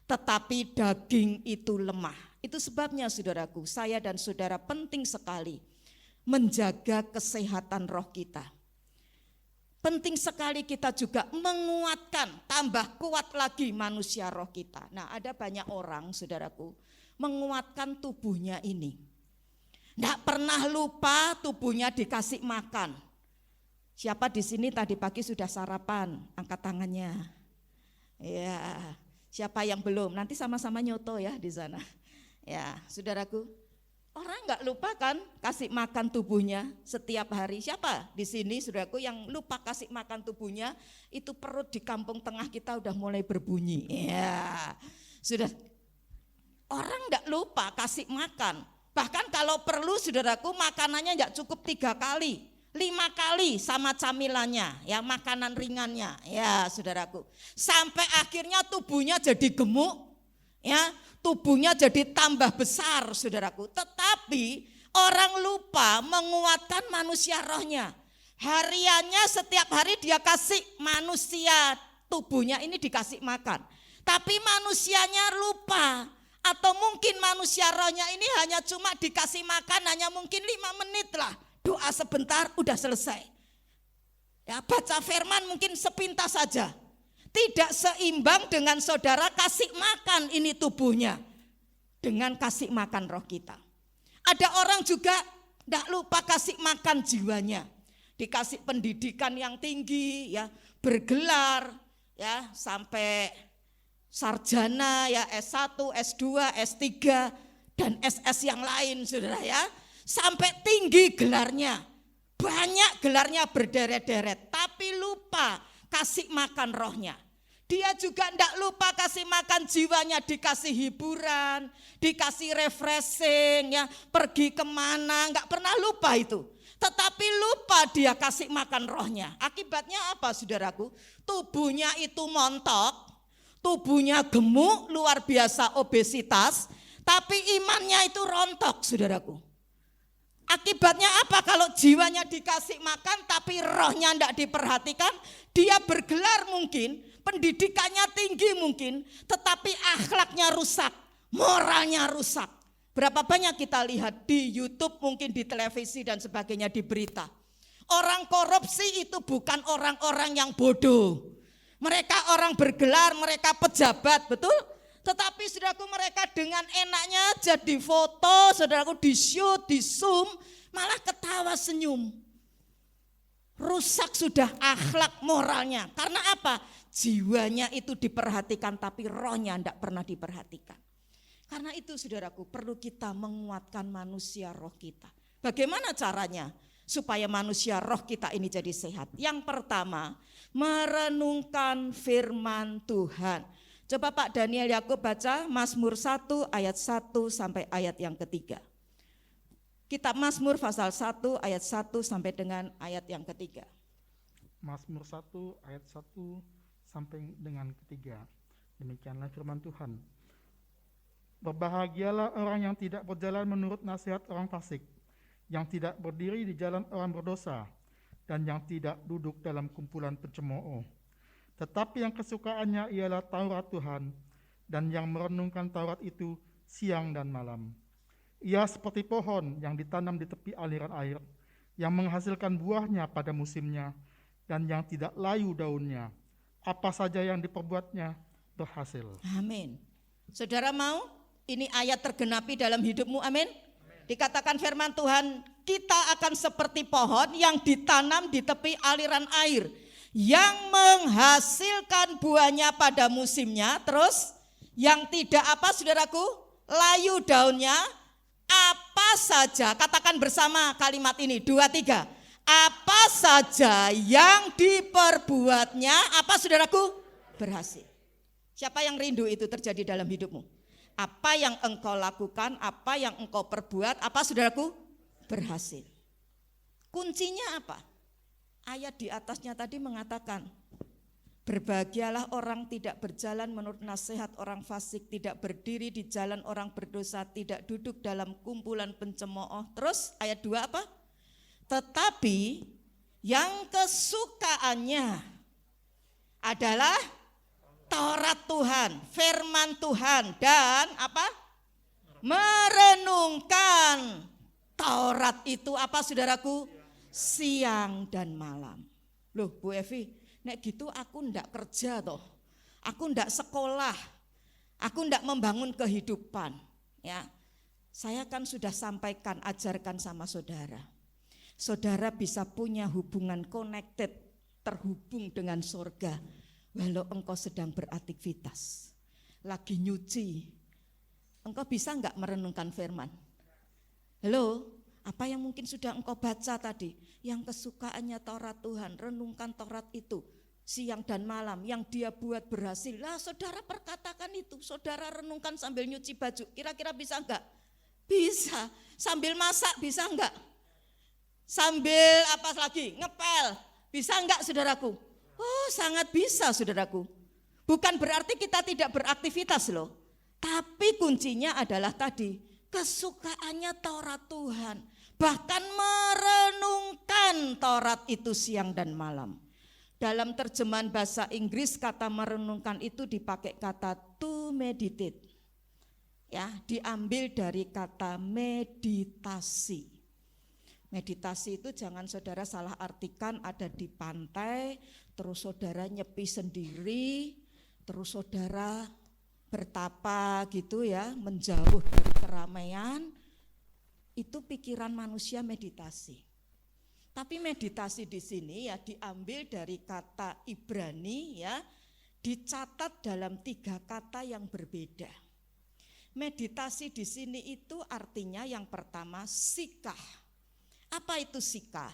tetapi daging itu lemah. Itu sebabnya saudaraku, saya dan saudara penting sekali menjaga kesehatan roh kita. Penting sekali kita juga menguatkan, tambah kuat lagi manusia roh kita. Nah, ada banyak orang saudaraku menguatkan tubuhnya ini. Tidak pernah lupa tubuhnya dikasih makan. Siapa di sini tadi pagi sudah sarapan? Angkat tangannya. Ya, siapa yang belum? Nanti sama-sama nyoto ya di sana. Ya, saudaraku, orang nggak lupa kan kasih makan tubuhnya setiap hari. Siapa di sini saudaraku yang lupa kasih makan tubuhnya? Itu perut di kampung tengah kita udah mulai berbunyi. Ya, sudah. Orang nggak lupa kasih makan. Bahkan kalau perlu saudaraku makanannya nggak cukup 3 kali, 5 kali sama camilannya, ya makanan ringannya, ya saudaraku. Sampai akhirnya tubuhnya jadi gemuk, ya tubuhnya jadi tambah besar saudaraku. Tetapi orang lupa menguatkan manusia rohnya. Hariannya setiap hari dia kasih manusia tubuhnya ini dikasih makan. Tapi manusianya lupa. Atau mungkin manusia rohnya ini hanya cuma dikasih makan hanya mungkin 5 menit lah. Doa sebentar udah selesai. Ya, baca firman mungkin sepintas saja. Tidak seimbang dengan saudara kasih makan ini tubuhnya. Dengan kasih makan roh kita. Ada orang juga tidak lupa kasih makan jiwanya. Dikasih pendidikan yang tinggi, ya bergelar, ya sampai sarjana, ya S1, S2, S3, dan SS yang lain saudara ya. Sampai tinggi gelarnya, banyak gelarnya berderet-deret, tapi lupa kasih makan rohnya. Dia juga tidak lupa kasih makan jiwanya, dikasih hiburan, dikasih refreshing, ya pergi kemana, nggak pernah lupa itu. Tetapi lupa dia kasih makan rohnya. Akibatnya apa saudaraku? Tubuhnya itu montok, tubuhnya gemuk, luar biasa obesitas, tapi imannya itu rontok saudaraku. Akibatnya apa kalau jiwanya dikasih makan tapi rohnya tidak diperhatikan? Dia bergelar mungkin, pendidikannya tinggi mungkin, tetapi akhlaknya rusak, moralnya rusak. Berapa banyak kita lihat di YouTube, mungkin di televisi dan sebagainya, di berita. Orang korupsi itu bukan orang-orang yang bodoh. Mereka orang bergelar, mereka pejabat, betul? Tetapi saudaraku mereka dengan enaknya aja difoto, saudaraku di shoot, di zoom, malah ketawa senyum. Rusak sudah akhlak moralnya. Karena apa? Jiwanya itu diperhatikan tapi rohnya tidak pernah diperhatikan. Karena itu saudaraku perlu kita menguatkan manusia roh kita. Bagaimana caranya? Supaya manusia roh kita ini jadi sehat. Yang pertama, merenungkan firman Tuhan. Coba Pak Daniel Yakub baca Mazmur 1 ayat 1 sampai ayat yang ketiga. Kitab Mazmur pasal 1 ayat 1 sampai dengan ayat yang ketiga. Mazmur 1 ayat 1 sampai dengan ketiga. Demikianlah firman Tuhan. Berbahagialah orang yang tidak berjalan menurut nasihat orang fasik, yang tidak berdiri di jalan orang berdosa, dan yang tidak duduk dalam kumpulan pencemooh. Tetapi yang kesukaannya ialah Taurat Tuhan, dan yang merenungkan Taurat itu siang dan malam. Ia seperti pohon yang ditanam di tepi aliran air, yang menghasilkan buahnya pada musimnya, dan yang tidak layu daunnya. Apa saja yang diperbuatnya berhasil. Amin. Saudara mau ini ayat tergenapi dalam hidupmu, amin? Dikatakan firman Tuhan, kita akan seperti pohon yang ditanam di tepi aliran air, yang menghasilkan buahnya pada musimnya, terus yang tidak apa saudaraku, layu daunnya, apa saja, katakan bersama kalimat ini, 2, 3. Apa saja yang diperbuatnya, apa saudaraku? Berhasil. Siapa yang rindu itu terjadi dalam hidupmu? Apa yang engkau lakukan, apa yang engkau perbuat, apa saudaraku? Berhasil. Kuncinya apa? Ayat di atasnya tadi mengatakan, berbahagialah orang tidak berjalan menurut nasihat orang fasik, tidak berdiri di jalan orang berdosa, tidak duduk dalam kumpulan pencemooh. Terus ayat 2 apa? Tetapi yang kesukaannya adalah Taurat Tuhan, firman Tuhan, dan apa? Merenungkan Taurat itu apa saudaraku? Siang dan malam. Loh Bu Evi, nek gitu aku ndak kerja toh, aku ndak sekolah, aku ndak membangun kehidupan. Ya, saya kan sudah sampaikan, ajarkan sama saudara. Saudara bisa punya hubungan connected, terhubung dengan surga, walau engkau sedang beraktivitas, lagi nyuci. Engkau bisa enggak merenungkan firman? Halo, apa yang mungkin sudah engkau baca tadi? Yang kesukaannya Taurat Tuhan, renungkan Taurat itu siang dan malam, yang dia buat berhasil. Lah saudara perkatakan itu, saudara renungkan sambil nyuci baju, kira-kira bisa enggak? Bisa. Sambil masak bisa enggak? Sambil apa lagi? Ngepel, bisa enggak saudaraku? Oh sangat bisa saudaraku. Bukan berarti kita tidak beraktivitas loh. Tapi kuncinya adalah tadi, kesukaannya Taurat Tuhan. Bahkan merenungkan Taurat itu siang dan malam. Dalam terjemahan bahasa Inggris kata merenungkan itu dipakai kata to meditate. Ya, diambil dari kata meditasi. Meditasi itu jangan saudara salah artikan ada di pantai, terus saudara nyepi sendiri, terus saudara bertapa gitu ya, menjauh dari keramaian. Itu pikiran manusia meditasi. Tapi meditasi di sini ya diambil dari kata Ibrani ya, dicatat dalam 3 kata yang berbeda. Meditasi di sini itu artinya yang pertama sikah. Apa itu sikah?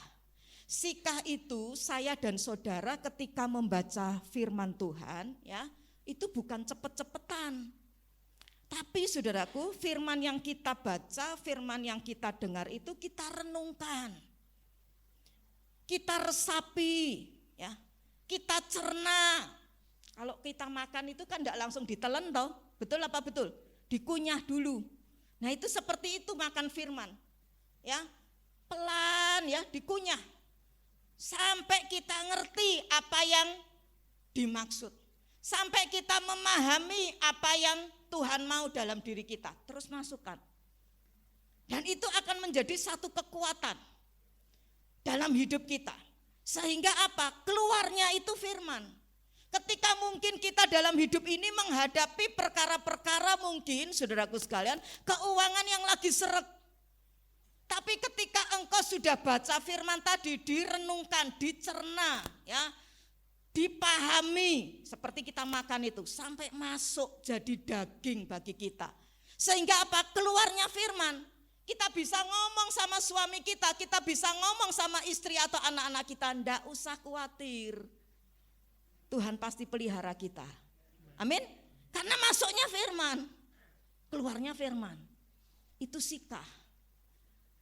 Sikah itu saya dan saudara ketika membaca firman Tuhan ya, itu bukan cepet-cepetan. Tapi saudaraku, firman yang kita baca, firman yang kita dengar itu kita renungkan. Kita resapi ya. Kita cerna. Kalau kita makan itu kan enggak langsung ditelen toh. Betul apa betul? Dikunyah dulu. Nah, itu seperti itu makan firman. Ya. Pelan ya, dikunyah sampai kita ngerti apa yang dimaksud, sampai kita memahami apa yang Tuhan mau dalam diri kita, terus masukkan. Dan itu akan menjadi satu kekuatan dalam hidup kita, sehingga apa? Keluarnya itu firman. Ketika mungkin kita dalam hidup ini menghadapi perkara-perkara mungkin saudaraku sekalian, keuangan yang lagi seret. Tapi ketika engkau sudah baca firman tadi, direnungkan, dicerna, ya, dipahami, seperti kita makan itu, sampai masuk jadi daging bagi kita. Sehingga apa? Keluarnya firman. Kita bisa ngomong sama suami kita bisa ngomong sama istri atau anak-anak kita, enggak usah khawatir. Tuhan pasti pelihara kita. Amin. Karena masuknya firman, keluarnya firman. Itu sikah.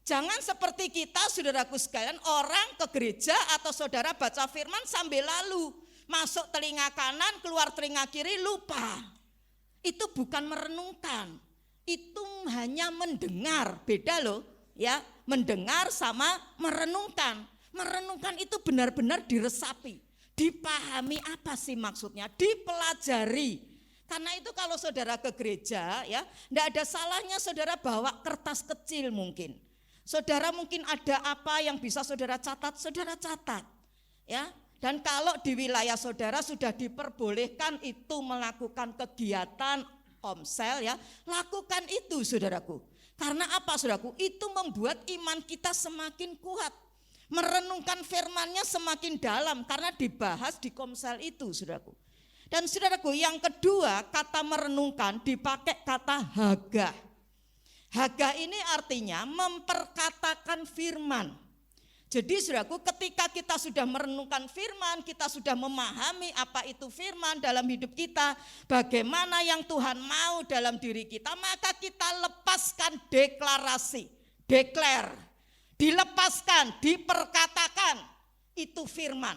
Jangan seperti kita saudaraku sekalian, orang ke gereja atau saudara baca firman sambil lalu, masuk telinga kanan, keluar telinga kiri, lupa. Itu bukan merenungkan, itu hanya mendengar, beda loh ya, mendengar sama merenungkan. Merenungkan itu benar-benar diresapi, dipahami apa sih maksudnya, dipelajari. Karena itu kalau saudara ke gereja ya, enggak ada salahnya saudara bawa kertas kecil mungkin. Saudara mungkin ada apa yang bisa saudara catat ya. Dan kalau di wilayah saudara sudah diperbolehkan itu melakukan kegiatan komsel ya, lakukan itu saudaraku. Karena apa saudaraku? Itu membuat iman kita semakin kuat. Merenungkan firman-Nya semakin dalam karena dibahas di komsel itu saudaraku. Dan saudaraku yang kedua, kata merenungkan dipakai kata hagah. Haga ini artinya memperkatakan firman. Jadi saudaraku, ketika kita sudah merenungkan firman, kita sudah memahami apa itu firman dalam hidup kita, bagaimana yang Tuhan mau dalam diri kita, maka kita lepaskan deklarasi, declare, dilepaskan, diperkatakan, itu firman,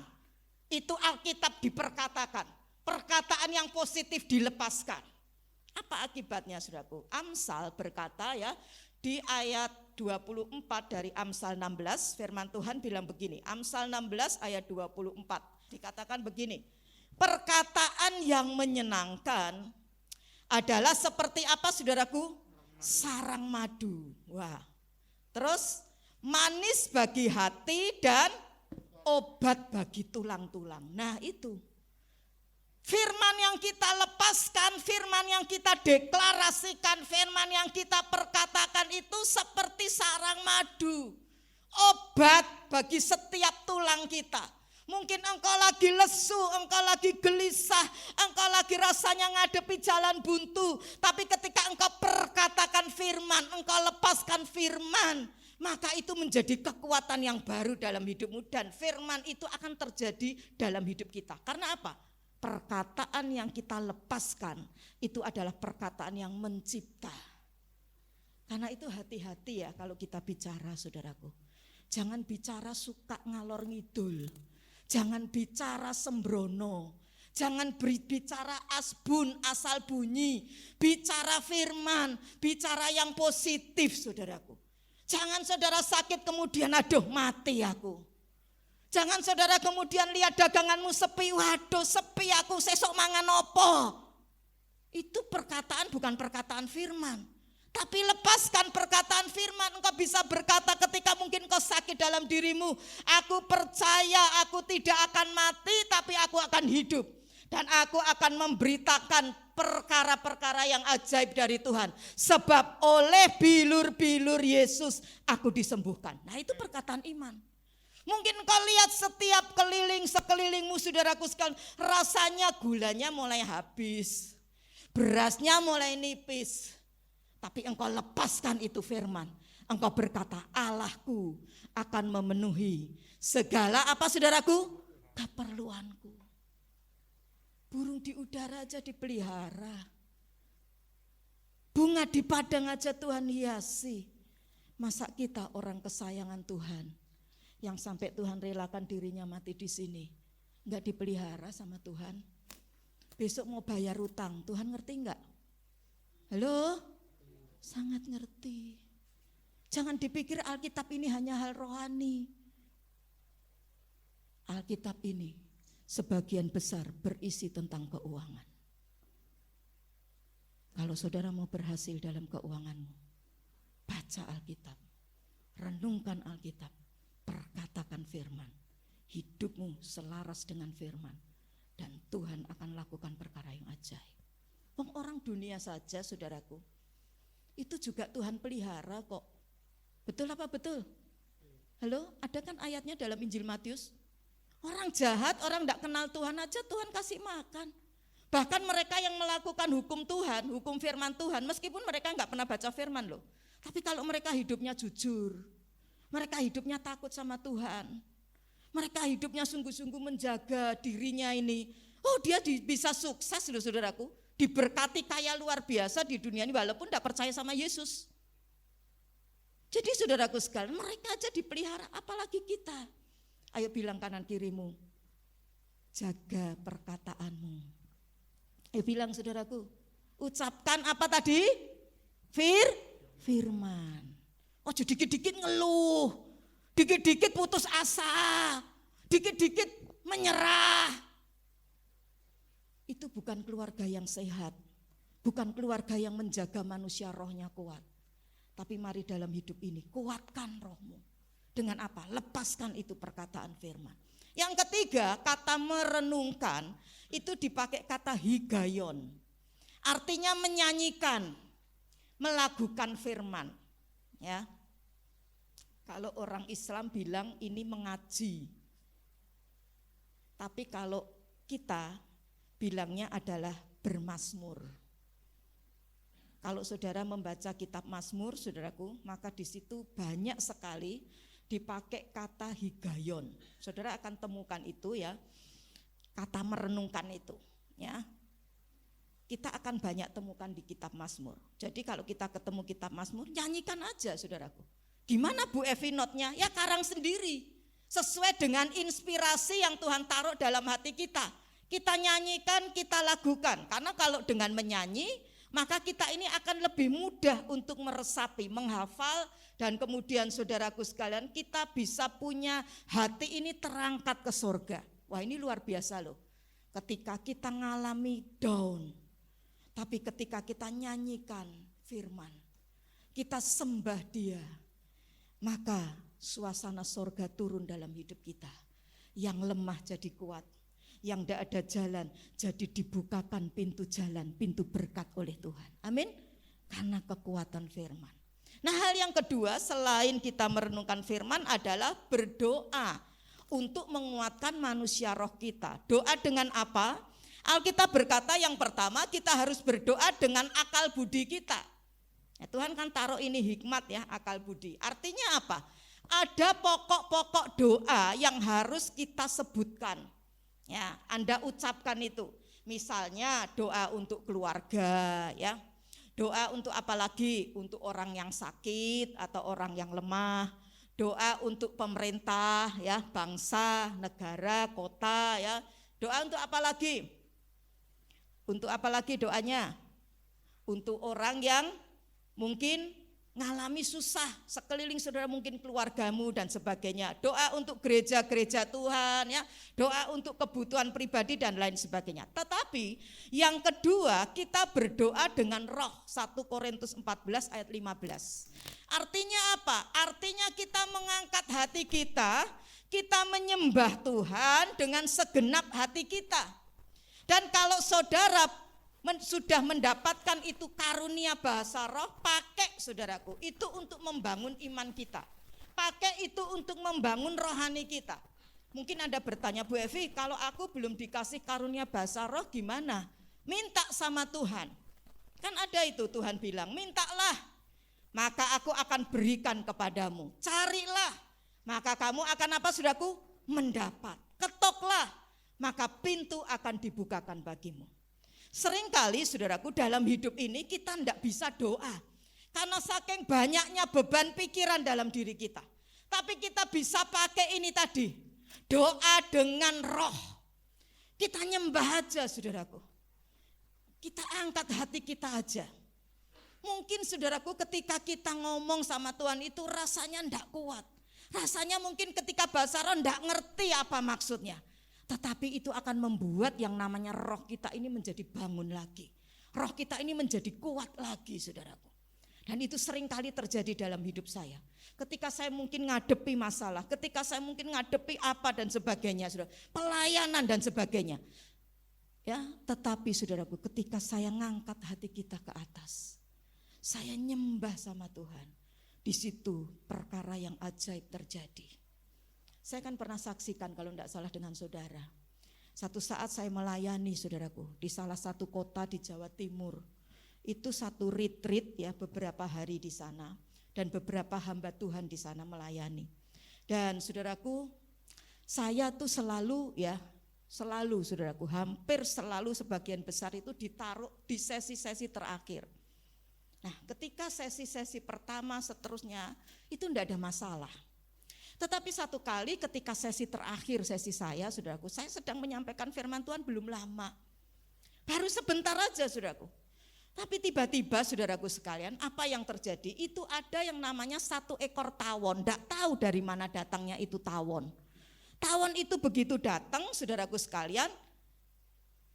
itu Alkitab diperkatakan, perkataan yang positif dilepaskan. Apa akibatnya saudaraku? Amsal berkata ya, di ayat 24 dari Amsal 16, firman Tuhan bilang begini, Amsal 16 ayat 24, dikatakan begini, perkataan yang menyenangkan adalah seperti apa saudaraku? Sarang madu. Wah. Terus manis bagi hati dan obat bagi tulang-tulang. Nah itu. Firman yang kita lepaskan, firman yang kita deklarasikan, firman yang kita perkatakan itu seperti sarang madu. Obat bagi setiap tulang kita. Mungkin engkau lagi lesu, engkau lagi gelisah, engkau lagi rasanya ngadepi jalan buntu. Tapi ketika engkau perkatakan firman, engkau lepaskan firman, maka itu menjadi kekuatan yang baru dalam hidupmu. Dan firman itu akan terjadi dalam hidup kita. Karena apa? Perkataan yang kita lepaskan itu adalah perkataan yang mencipta. Karena itu hati-hati ya kalau kita bicara saudaraku. Jangan bicara suka ngalor ngidul. Jangan bicara sembrono. Jangan bicara asbun, asal bunyi. Bicara firman, bicara yang positif saudaraku. Jangan saudara sakit kemudian aduh mati aku. Jangan saudara kemudian lihat daganganmu sepi, waduh sepi aku sesok mangan opo. Itu perkataan bukan perkataan firman. Tapi lepaskan perkataan firman, engkau bisa berkata ketika mungkin kau sakit dalam dirimu. Aku percaya aku tidak akan mati tapi aku akan hidup. Dan aku akan memberitakan perkara-perkara yang ajaib dari Tuhan. Sebab oleh bilur-bilur Yesus aku disembuhkan. Nah itu perkataan iman. Mungkin kau lihat setiap sekelilingmu saudaraku sekalian, rasanya gulanya mulai habis, berasnya mulai nipis. Tapi engkau lepaskan itu firman. Engkau berkata Allahku akan memenuhi segala apa saudaraku? Keperluanku. Burung di udara aja dipelihara. Bunga di padang aja Tuhan hiasi. Masa kita orang kesayangan Tuhan yang sampai Tuhan relakan dirinya mati di sini, enggak dipelihara sama Tuhan. Besok mau bayar utang, Tuhan ngerti enggak? Halo? Sangat ngerti. Jangan dipikir Alkitab ini hanya hal rohani. Alkitab ini sebagian besar berisi tentang keuangan. Kalau saudara mau berhasil dalam keuanganmu, baca Alkitab, renungkan Alkitab, perkatakan firman, hidupmu selaras dengan firman, dan Tuhan akan lakukan perkara yang ajaib. Orang dunia saja saudaraku, itu juga Tuhan pelihara kok. Betul apa betul? Halo, ada kan ayatnya dalam Injil Matius? Orang jahat, orang tidak kenal Tuhan aja Tuhan kasih makan. Bahkan mereka yang melakukan hukum Tuhan, hukum firman Tuhan, meskipun mereka enggak pernah baca firman loh. Tapi kalau mereka hidupnya jujur, mereka hidupnya takut sama Tuhan, mereka hidupnya sungguh-sungguh menjaga dirinya ini. Oh dia bisa sukses loh saudaraku, diberkati kaya luar biasa di dunia ini walaupun tidak percaya sama Yesus. Jadi saudaraku sekalian, mereka aja dipelihara, apalagi kita. Ayo bilang kanan kirimu, jaga perkataanmu. Ayo bilang saudaraku, ucapkan apa tadi? Firman. Oh dikit-dikit ngeluh, dikit-dikit putus asa, dikit-dikit menyerah. Itu bukan keluarga yang sehat, bukan keluarga yang menjaga manusia rohnya kuat. Tapi mari dalam hidup ini kuatkan rohmu. Dengan apa? Lepaskan itu perkataan firman. Yang ketiga, kata merenungkan itu dipakai kata higayon. Artinya menyanyikan, melakukan firman. Ya. Kalau orang Islam bilang ini mengaji. Tapi kalau kita bilangnya adalah bermazmur. Kalau saudara membaca kitab Mazmur, saudaraku, maka di situ banyak sekali dipakai kata higayon. Saudara akan temukan itu ya, kata merenungkan itu ya. Kita akan banyak temukan di kitab Mazmur. Jadi kalau kita ketemu kitab Mazmur, nyanyikan aja saudaraku. Gimana Bu Evi notnya? Ya karang sendiri, sesuai dengan inspirasi yang Tuhan taruh dalam hati kita. Kita nyanyikan, kita lagukan. Karena kalau dengan menyanyi, maka kita ini akan lebih mudah untuk meresapi, menghafal, dan kemudian saudaraku sekalian, kita bisa punya hati ini terangkat ke surga. Wah, ini luar biasa loh. Ketika kita ngalami down, tapi ketika kita nyanyikan firman, kita sembah Dia, maka suasana surga turun dalam hidup kita. Yang lemah jadi kuat, yang tidak ada jalan jadi dibukakan pintu jalan, pintu berkat oleh Tuhan. Amin. Karena kekuatan firman. Nah, hal yang kedua selain kita merenungkan firman adalah berdoa untuk menguatkan manusia roh kita. Doa dengan apa? Alkitab berkata yang pertama kita harus berdoa dengan akal budi kita. Ya, Tuhan kan taruh ini hikmat ya, akal budi. Artinya apa? Ada pokok-pokok doa yang harus kita sebutkan. Ya, Anda ucapkan itu. Misalnya doa untuk keluarga ya. Doa untuk apa lagi? Untuk orang yang sakit atau orang yang lemah. Doa untuk pemerintah ya, bangsa, negara, kota ya. Doa untuk apa lagi? Untuk apa lagi doanya? Untuk orang yang mungkin ngalami susah, sekeliling saudara mungkin keluargamu dan sebagainya. Doa untuk gereja-gereja Tuhan ya, doa untuk kebutuhan pribadi dan lain sebagainya. Tetapi yang kedua kita berdoa dengan roh, 1 Korintus 14 ayat 15. Artinya apa? Artinya kita mengangkat hati kita menyembah Tuhan dengan segenap hati kita. Dan kalau saudara sudah mendapatkan itu karunia bahasa roh, pakai saudaraku, itu untuk membangun iman kita. Pakai itu untuk membangun rohani kita. Mungkin Anda bertanya, Bu Evi, kalau aku belum dikasih karunia bahasa roh gimana? Minta sama Tuhan. Kan ada itu Tuhan bilang, mintalah, maka aku akan berikan kepadamu. Carilah, maka kamu akan apa saudaraku? Mendapat. Ketoklah, maka pintu akan dibukakan bagimu. Seringkali saudaraku dalam hidup ini kita tidak bisa doa. Karena saking banyaknya beban pikiran dalam diri kita. Tapi kita bisa pakai ini tadi. Doa dengan roh. Kita nyembah aja saudaraku. Kita angkat hati kita aja. Mungkin saudaraku ketika kita ngomong sama Tuhan itu rasanya tidak kuat. Rasanya mungkin ketika bahasa roh tidak ngerti apa maksudnya. Tetapi itu akan membuat yang namanya roh kita ini menjadi bangun lagi. Roh kita ini menjadi kuat lagi saudaraku. Dan itu sering kali terjadi dalam hidup saya. Ketika saya mungkin ngadepi masalah, ketika saya mungkin ngadepi apa dan sebagainya, saudara, pelayanan dan sebagainya. Ya, tetapi saudaraku ketika saya ngangkat hati kita ke atas, saya nyembah sama Tuhan. Di situ perkara yang ajaib terjadi. Saya kan pernah saksikan kalau tidak salah dengan saudara. Satu saat saya melayani saudaraku di salah satu kota di Jawa Timur. Itu satu retreat ya, beberapa hari di sana. Dan beberapa hamba Tuhan di sana melayani. Dan saudaraku, saya tuh selalu saudaraku, hampir selalu sebagian besar itu ditaruh di sesi-sesi terakhir. Nah ketika sesi-sesi pertama seterusnya itu tidak ada masalah. Tetapi satu kali ketika sesi terakhir sesi saya saudaraku, saya sedang menyampaikan firman Tuhan belum lama. Baru sebentar aja saudaraku. Tapi tiba-tiba saudaraku sekalian, apa yang terjadi? Itu ada yang namanya satu ekor tawon. Tidak tahu dari mana datangnya itu tawon. Tawon itu begitu datang saudaraku sekalian,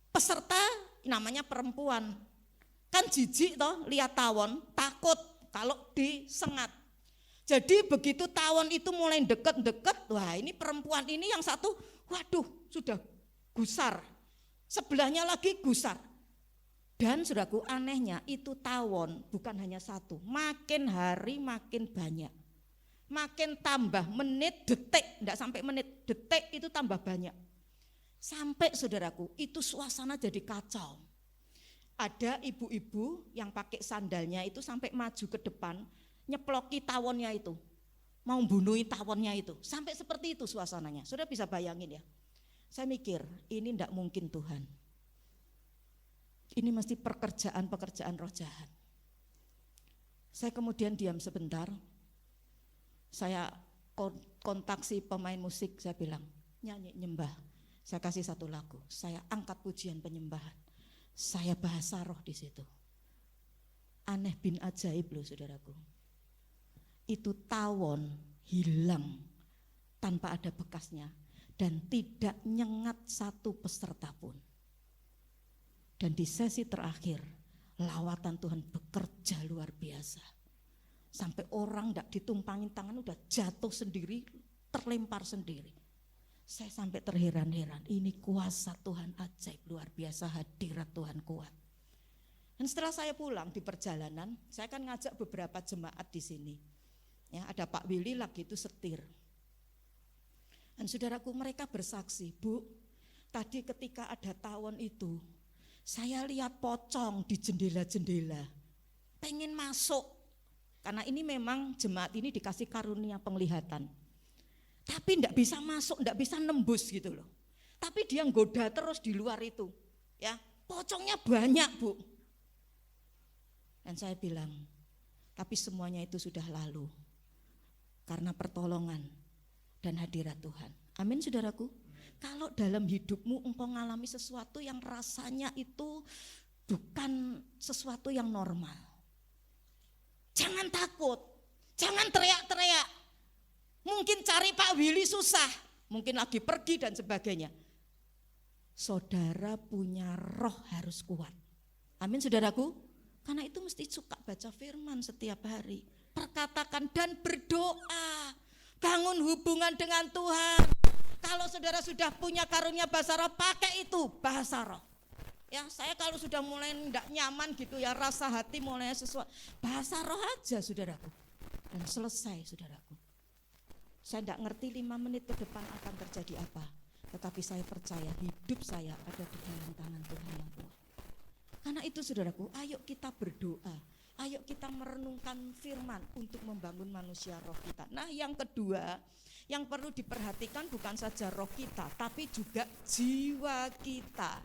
peserta namanya perempuan. Kan jijik toh lihat tawon, takut kalau disengat. Jadi begitu tawon itu mulai deket-deket, wah ini perempuan ini yang satu, waduh sudah gusar. Sebelahnya lagi gusar. Dan saudaraku anehnya itu tawon bukan hanya satu, makin hari makin banyak. Makin tambah menit, detik, enggak sampai menit, detik itu tambah banyak. Sampai saudaraku itu suasana jadi kacau. ada ibu-ibu yang pakai sandalnya itu sampai maju ke depan, nyeploki tawonnya itu, mau bunuhi tawonnya itu, sampai seperti itu suasananya. Sudah bisa bayangin ya? Saya mikir, ini tidak mungkin Tuhan. Ini mesti pekerjaan roh jahat. Saya kemudian diam sebentar, saya kontak si pemain musik, saya bilang, nyanyi nyembah. Saya kasih satu lagu, saya angkat pujian penyembahan. Saya bahasa roh di situ. Aneh bin ajaib loh saudaraku. Itu tawon hilang tanpa ada bekasnya dan tidak nyengat satu peserta pun. Dan di sesi terakhir, lawatan Tuhan bekerja luar biasa. Sampai orang tidak ditumpangin tangan udah jatuh sendiri, terlempar sendiri. Saya sampai terheran-heran, ini kuasa Tuhan ajaib luar biasa, hadirat Tuhan kuat. Dan setelah saya pulang di perjalanan, saya akan ngajak beberapa jemaat di sini. Ya, ada Pak Willy lagi itu setir. Dan saudaraku, mereka bersaksi, Bu, tadi ketika ada tawon itu, saya lihat pocong di jendela-jendela, pengen masuk. Karena ini memang jemaat ini dikasih karunia penglihatan. Tapi enggak bisa masuk, enggak bisa nembus gitu loh. Tapi dia nggoda terus di luar itu. Ya, pocongnya banyak, Bu. Dan saya bilang, tapi semuanya itu sudah lalu. Karena pertolongan dan hadirat Tuhan. Amin saudaraku. Kalau dalam hidupmu engkau mengalami sesuatu yang rasanya itu bukan sesuatu yang normal, jangan takut, jangan teriak-teriak. Mungkin cari Pak Willy susah, mungkin lagi pergi dan sebagainya. Saudara punya roh harus kuat. Amin saudaraku. Karena itu mesti suka baca firman setiap hari. Perkatakan dan berdoa. Bangun hubungan dengan Tuhan. Kalau saudara sudah punya karunia bahasa roh, pakai itu bahasa roh. Ya, saya kalau sudah mulai tidak nyaman gitu ya, rasa hati mulai sesuatu, bahasa roh aja saudaraku. Dan selesai saudaraku. Saya tidak ngerti 5 menit ke depan akan terjadi apa. Tetapi saya percaya hidup saya ada di dalam tangan Tuhan yang kuat. Karena itu saudaraku, ayo kita berdoa. Ayo kita merenungkan firman untuk membangun manusia roh kita. Nah yang kedua, yang perlu diperhatikan bukan saja roh kita, tapi juga jiwa kita.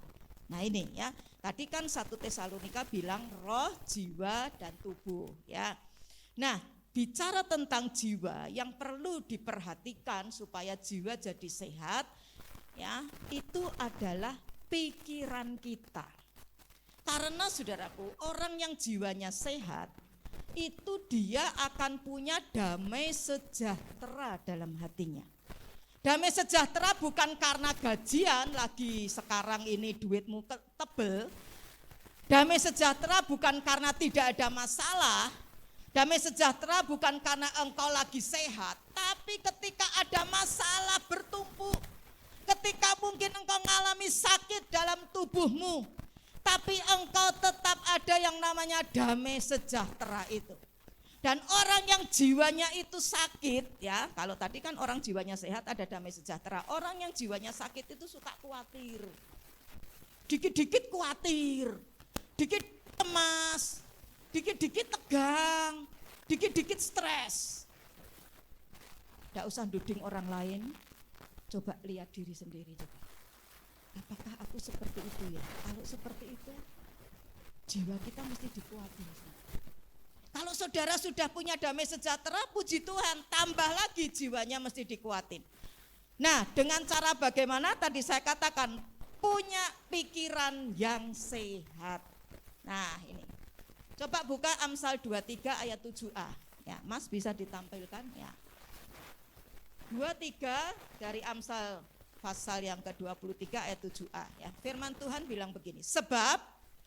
Nah ini ya, tadi kan 1 Tesalonika bilang roh, jiwa, dan tubuh ya. Nah bicara tentang jiwa yang perlu diperhatikan supaya jiwa jadi sehat ya, itu adalah pikiran kita. Karena saudaraku, orang yang jiwanya sehat itu dia akan punya damai sejahtera dalam hatinya. Damai sejahtera bukan karena gajian lagi sekarang ini duitmu tebel. Damai sejahtera bukan karena tidak ada masalah. Damai sejahtera bukan karena engkau lagi sehat, tapi ketika ada masalah bertumpuk, ketika mungkin engkau mengalami sakit dalam tubuhmu, tapi engkau tetap ada yang namanya damai sejahtera itu. Dan orang yang jiwanya itu sakit ya, kalau tadi kan orang jiwanya sehat ada damai sejahtera, orang yang jiwanya sakit itu suka khawatir. Dikit-dikit khawatir, dikit cemas, dikit-dikit tegang, dikit-dikit stres. Tidak usah duding orang lain, coba lihat diri sendiri coba. Apakah aku seperti itu ya? Kalau seperti itu, jiwa kita mesti dikuatin. Kalau saudara sudah punya damai sejahtera, puji Tuhan, tambah lagi jiwanya mesti dikuatin. Nah, dengan cara bagaimana tadi saya katakan, punya pikiran yang sehat. Nah, ini. Coba buka Amsal 23 ayat 7a. Ya, Mas bisa ditampilkan ya. 23 dari Amsal pasal yang ke-23 ayat 7a ya. Firman Tuhan bilang begini, sebab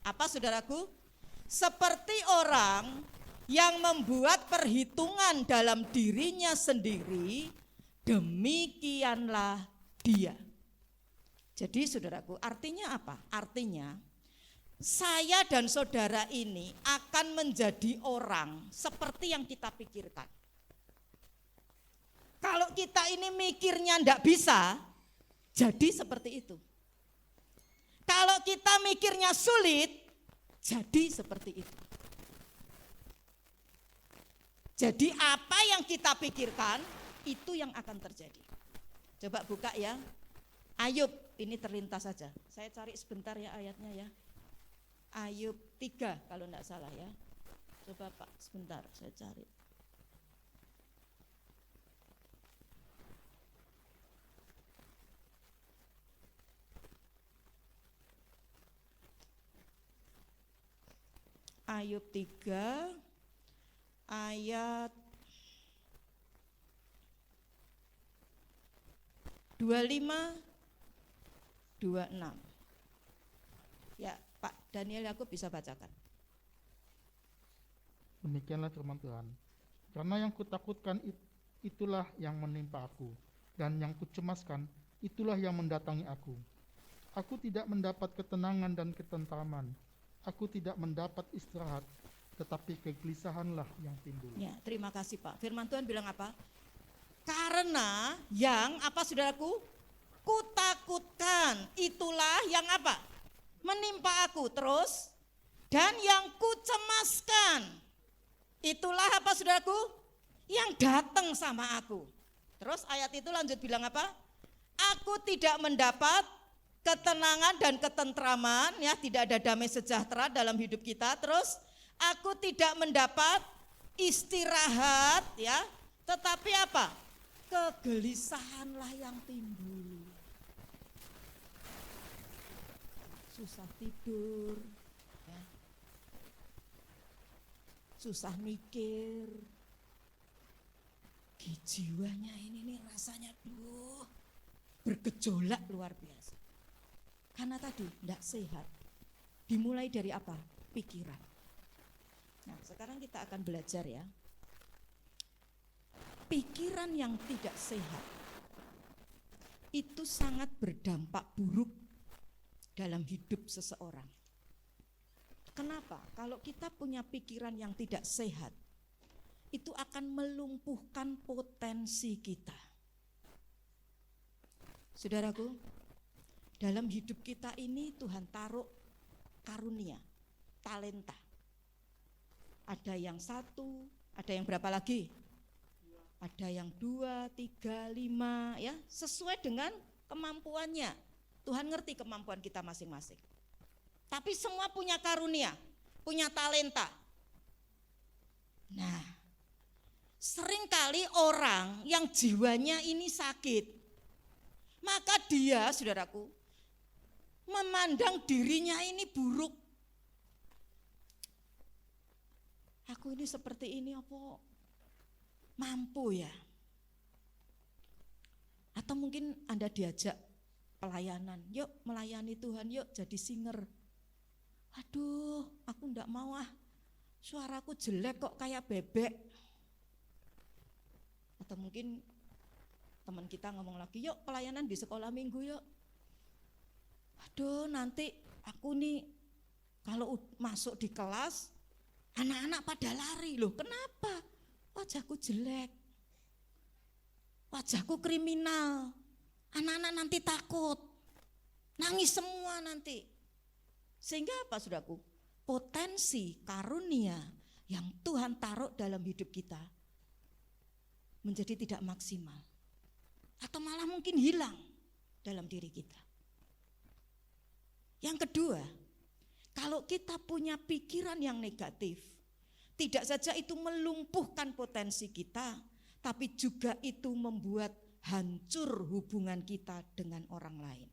apa saudaraku? Seperti orang yang membuat perhitungan dalam dirinya sendiri, demikianlah dia. Jadi saudaraku, artinya apa? Artinya saya dan saudara ini akan menjadi orang seperti yang kita pikirkan. Kalau kita ini mikirnya enggak bisa, jadi seperti itu. Kalau kita mikirnya sulit, jadi seperti itu. Jadi apa yang kita pikirkan, itu yang akan terjadi. Coba buka ya, Ayub, ini terlintas saja. Saya cari sebentar ya ayatnya ya. Ayub 3 kalau enggak salah ya. Coba Pak, sebentar saya cari. Ayub 3 ayat 25-26. Ya, Pak Daniel Yakub bisa bacakan. Demikianlah firman Tuhan. Karena yang kutakutkan itulah yang menimpa aku, dan yang kucemaskan itulah yang mendatangi aku. Aku tidak mendapat ketenangan dan ketentraman. Aku tidak mendapat istirahat, tetapi kegelisahanlah yang timbul. Ya, terima kasih Pak. Firman Tuhan bilang apa? Karena yang apa saudaraku? Kutakutkan itulah yang apa? Menimpa aku. Terus, dan yang kucemaskan itulah apa saudaraku? Yang datang sama aku. Terus ayat itu lanjut bilang apa? Aku tidak mendapat ketenangan dan ketentraman, ya, tidak ada damai sejahtera dalam hidup kita. Terus aku tidak mendapat istirahat, ya, tetapi apa? Kegelisahanlah yang timbul. Susah tidur, ya. Susah mikir. Jiwanya ini nih rasanya bergejolak luar biasa. Karena tadi tidak sehat. Dimulai dari apa? Pikiran. Nah, sekarang kita akan belajar ya. Pikiran yang tidak sehat itu sangat berdampak buruk dalam hidup seseorang. Kenapa? Kalau kita punya pikiran yang tidak sehat, itu akan melumpuhkan potensi kita. Saudaraku, dalam hidup kita ini Tuhan taruh karunia, talenta. Ada yang 1, ada yang berapa lagi? Ada yang 2, 3, 5, ya, sesuai dengan kemampuannya. Tuhan ngerti kemampuan kita masing-masing. Tapi semua punya karunia, punya talenta. Nah, seringkali orang yang jiwanya ini sakit, maka dia, saudaraku, memandang dirinya ini buruk. Aku ini seperti ini apa mampu ya? Atau mungkin Anda diajak pelayanan, yuk melayani Tuhan, yuk jadi singer. Aduh, aku enggak mau ah, suaraku jelek kok kayak bebek. Atau mungkin teman kita ngomong lagi, yuk pelayanan di sekolah minggu yuk. Aduh, nanti aku nih kalau masuk di kelas, anak-anak pada lari loh. Kenapa? Wajahku jelek, wajahku kriminal. Anak-anak nanti takut, nangis semua nanti. Sehingga apa saudaraku? Potensi karunia yang Tuhan taruh dalam hidup kita menjadi tidak maksimal. Atau malah mungkin hilang dalam diri kita. Yang kedua, kalau kita punya pikiran yang negatif, tidak saja itu melumpuhkan potensi kita, tapi juga itu membuat hancur hubungan kita dengan orang lain.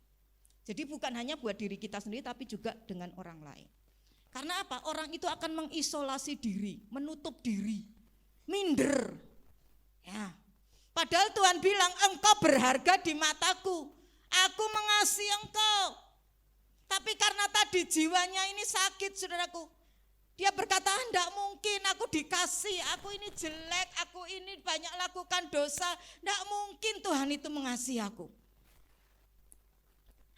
Jadi bukan hanya buat diri kita sendiri, tapi juga dengan orang lain. Karena apa? Orang itu akan mengisolasi diri, menutup diri, minder. Ya. Padahal Tuhan bilang, engkau berharga di mataku, aku mengasihi engkau. Tapi karena tadi jiwanya ini sakit, saudaraku, dia berkata, enggak mungkin aku dikasih, aku ini jelek, aku ini banyak lakukan dosa, enggak mungkin Tuhan itu mengasihi aku.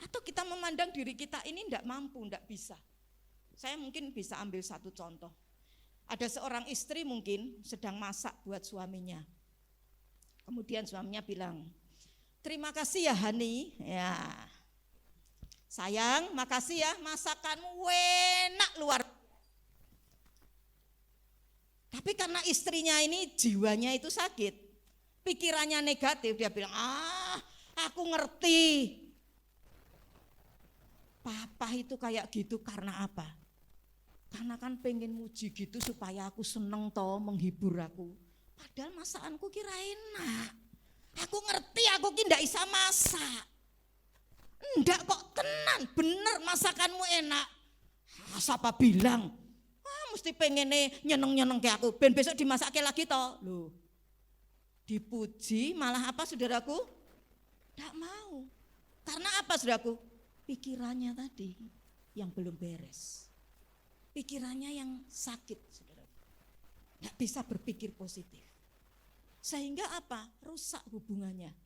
Atau kita memandang diri kita ini enggak mampu, enggak bisa. Saya mungkin bisa ambil satu contoh. Ada seorang istri mungkin sedang masak buat suaminya. Kemudian suaminya bilang, terima kasih ya Hani, ya sayang makasih ya masakanmu enak luar biasa. Tapi karena istrinya ini jiwanya itu sakit, pikirannya negatif, dia bilang, aku ngerti. Papa itu kayak gitu karena apa? Karena kan pengen muji gitu supaya aku seneng toh, menghibur aku. Padahal masakanku kira enak. Aku ngerti aku ki ndak bisa masak. Ndak kok tenan, bener masakanmu enak. Siapa bilang? Mesti pengennya nyeneng-nyeneng kayak aku. Ben besok dimasake lagi toh. Loh. Dipuji malah apa saudaraku? Ndak mau. Karena apa saudaraku? Pikirannya tadi yang belum beres. Pikirannya yang sakit, saudara. Nggak bisa berpikir positif. Sehingga apa? Rusak hubungannya.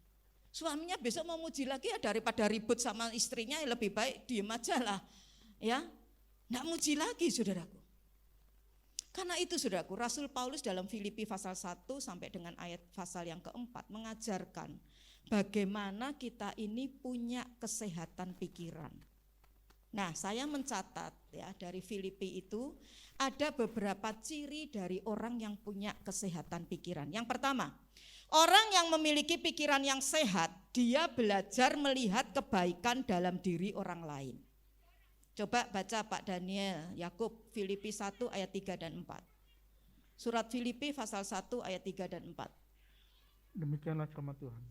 Suaminya besok mau muji lagi ya daripada ribut sama istrinya ya lebih baik diem aja lah. Ya, nggak muji lagi saudaraku. Karena itu saudaraku, Rasul Paulus dalam Filipi pasal 1 sampai dengan ayat pasal yang keempat mengajarkan bagaimana kita ini punya kesehatan pikiran. Nah, saya mencatat ya dari Filipi itu ada beberapa ciri dari orang yang punya kesehatan pikiran. Yang pertama, orang yang memiliki pikiran yang sehat, dia belajar melihat kebaikan dalam diri orang lain. Coba baca Pak Daniel, Yakub, Filipi 1 ayat 3 dan 4. Surat Filipi pasal 1 ayat 3 dan 4. Demikianlah firman Tuhan.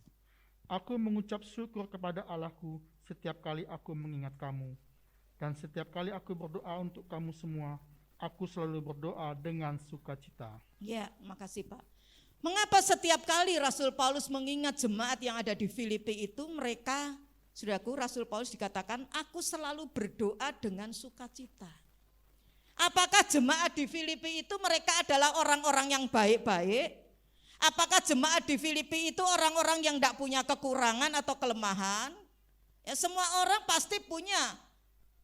Aku mengucap syukur kepada Allahku setiap kali aku mengingat kamu. Dan setiap kali aku berdoa untuk kamu semua, aku selalu berdoa dengan sukacita. Ya, makasih Pak. Mengapa setiap kali Rasul Paulus mengingat jemaat yang ada di Filipi itu, mereka, saudaraku, Rasul Paulus dikatakan, aku selalu berdoa dengan sukacita. Apakah jemaat di Filipi itu mereka adalah orang-orang yang baik-baik? Apakah jemaat di Filipi itu orang-orang yang tidak punya kekurangan atau kelemahan? Ya, semua orang pasti punya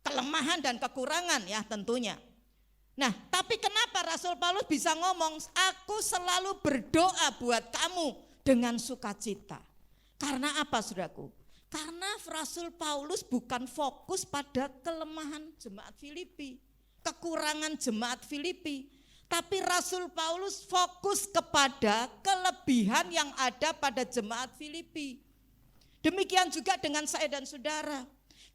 kelemahan dan kekurangan ya tentunya. Nah, tapi kenapa Rasul Paulus bisa ngomong, aku selalu berdoa buat kamu dengan sukacita? Karena apa saudaraku? Karena Rasul Paulus bukan fokus pada kelemahan jemaat Filipi, kekurangan jemaat Filipi. Tapi Rasul Paulus fokus kepada kelebihan yang ada pada jemaat Filipi. Demikian juga dengan saya dan saudara.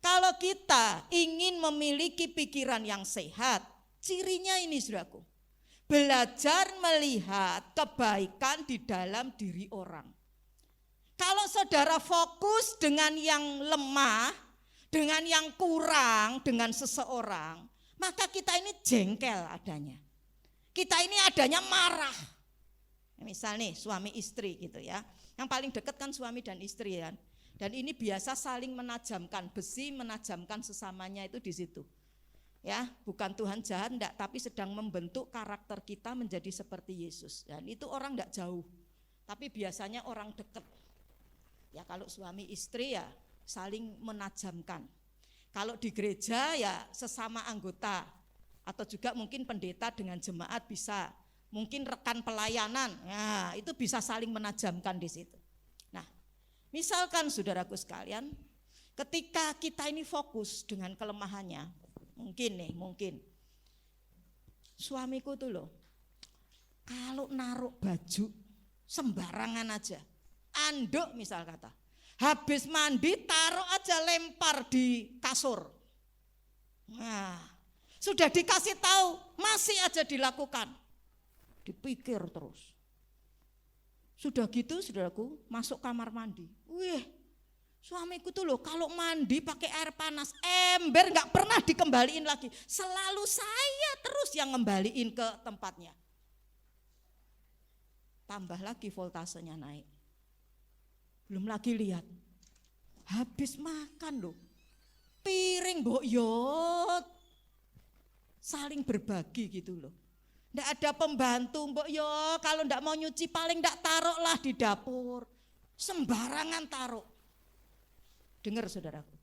Kalau kita ingin memiliki pikiran yang sehat, cirinya ini saudaraku. Belajar melihat kebaikan di dalam diri orang. Kalau saudara fokus dengan yang lemah, dengan yang kurang, dengan seseorang, maka kita ini jengkel adanya. Kita ini adanya marah. Misal nih suami istri gitu ya. Yang paling dekat kan suami dan istri ya. Dan ini biasa saling menajamkan, besi menajamkan sesamanya itu di situ. Ya, bukan Tuhan jahat enggak, tapi sedang membentuk karakter kita menjadi seperti Yesus. Dan itu orang enggak jauh. Tapi biasanya orang dekat. Ya kalau suami istri ya saling menajamkan. Kalau di gereja ya sesama anggota. Atau juga mungkin pendeta dengan jemaat bisa, mungkin rekan pelayanan, ya itu bisa saling menajamkan di situ. Nah, misalkan saudaraku sekalian, ketika kita ini fokus dengan kelemahannya, mungkin suamiku tuh loh, kalau naruh baju sembarangan aja, anduk misal kata, habis mandi taruh aja lempar di kasur. Nah, sudah dikasih tahu, masih aja dilakukan. Dipikir terus. Sudah gitu saudaraku, masuk kamar mandi. Wih, suamiku tuh loh kalau mandi pakai air panas, ember gak pernah dikembaliin lagi. Selalu saya terus yang ngembaliin ke tempatnya. Tambah lagi voltasenya naik. Belum lagi lihat, habis makan loh, piring mbok yot. Saling berbagi gitu loh. Nggak ada pembantu, mbok yo kalau nggak mau nyuci paling nggak taruh lah di dapur. Sembarangan taruh. Dengar saudaraku,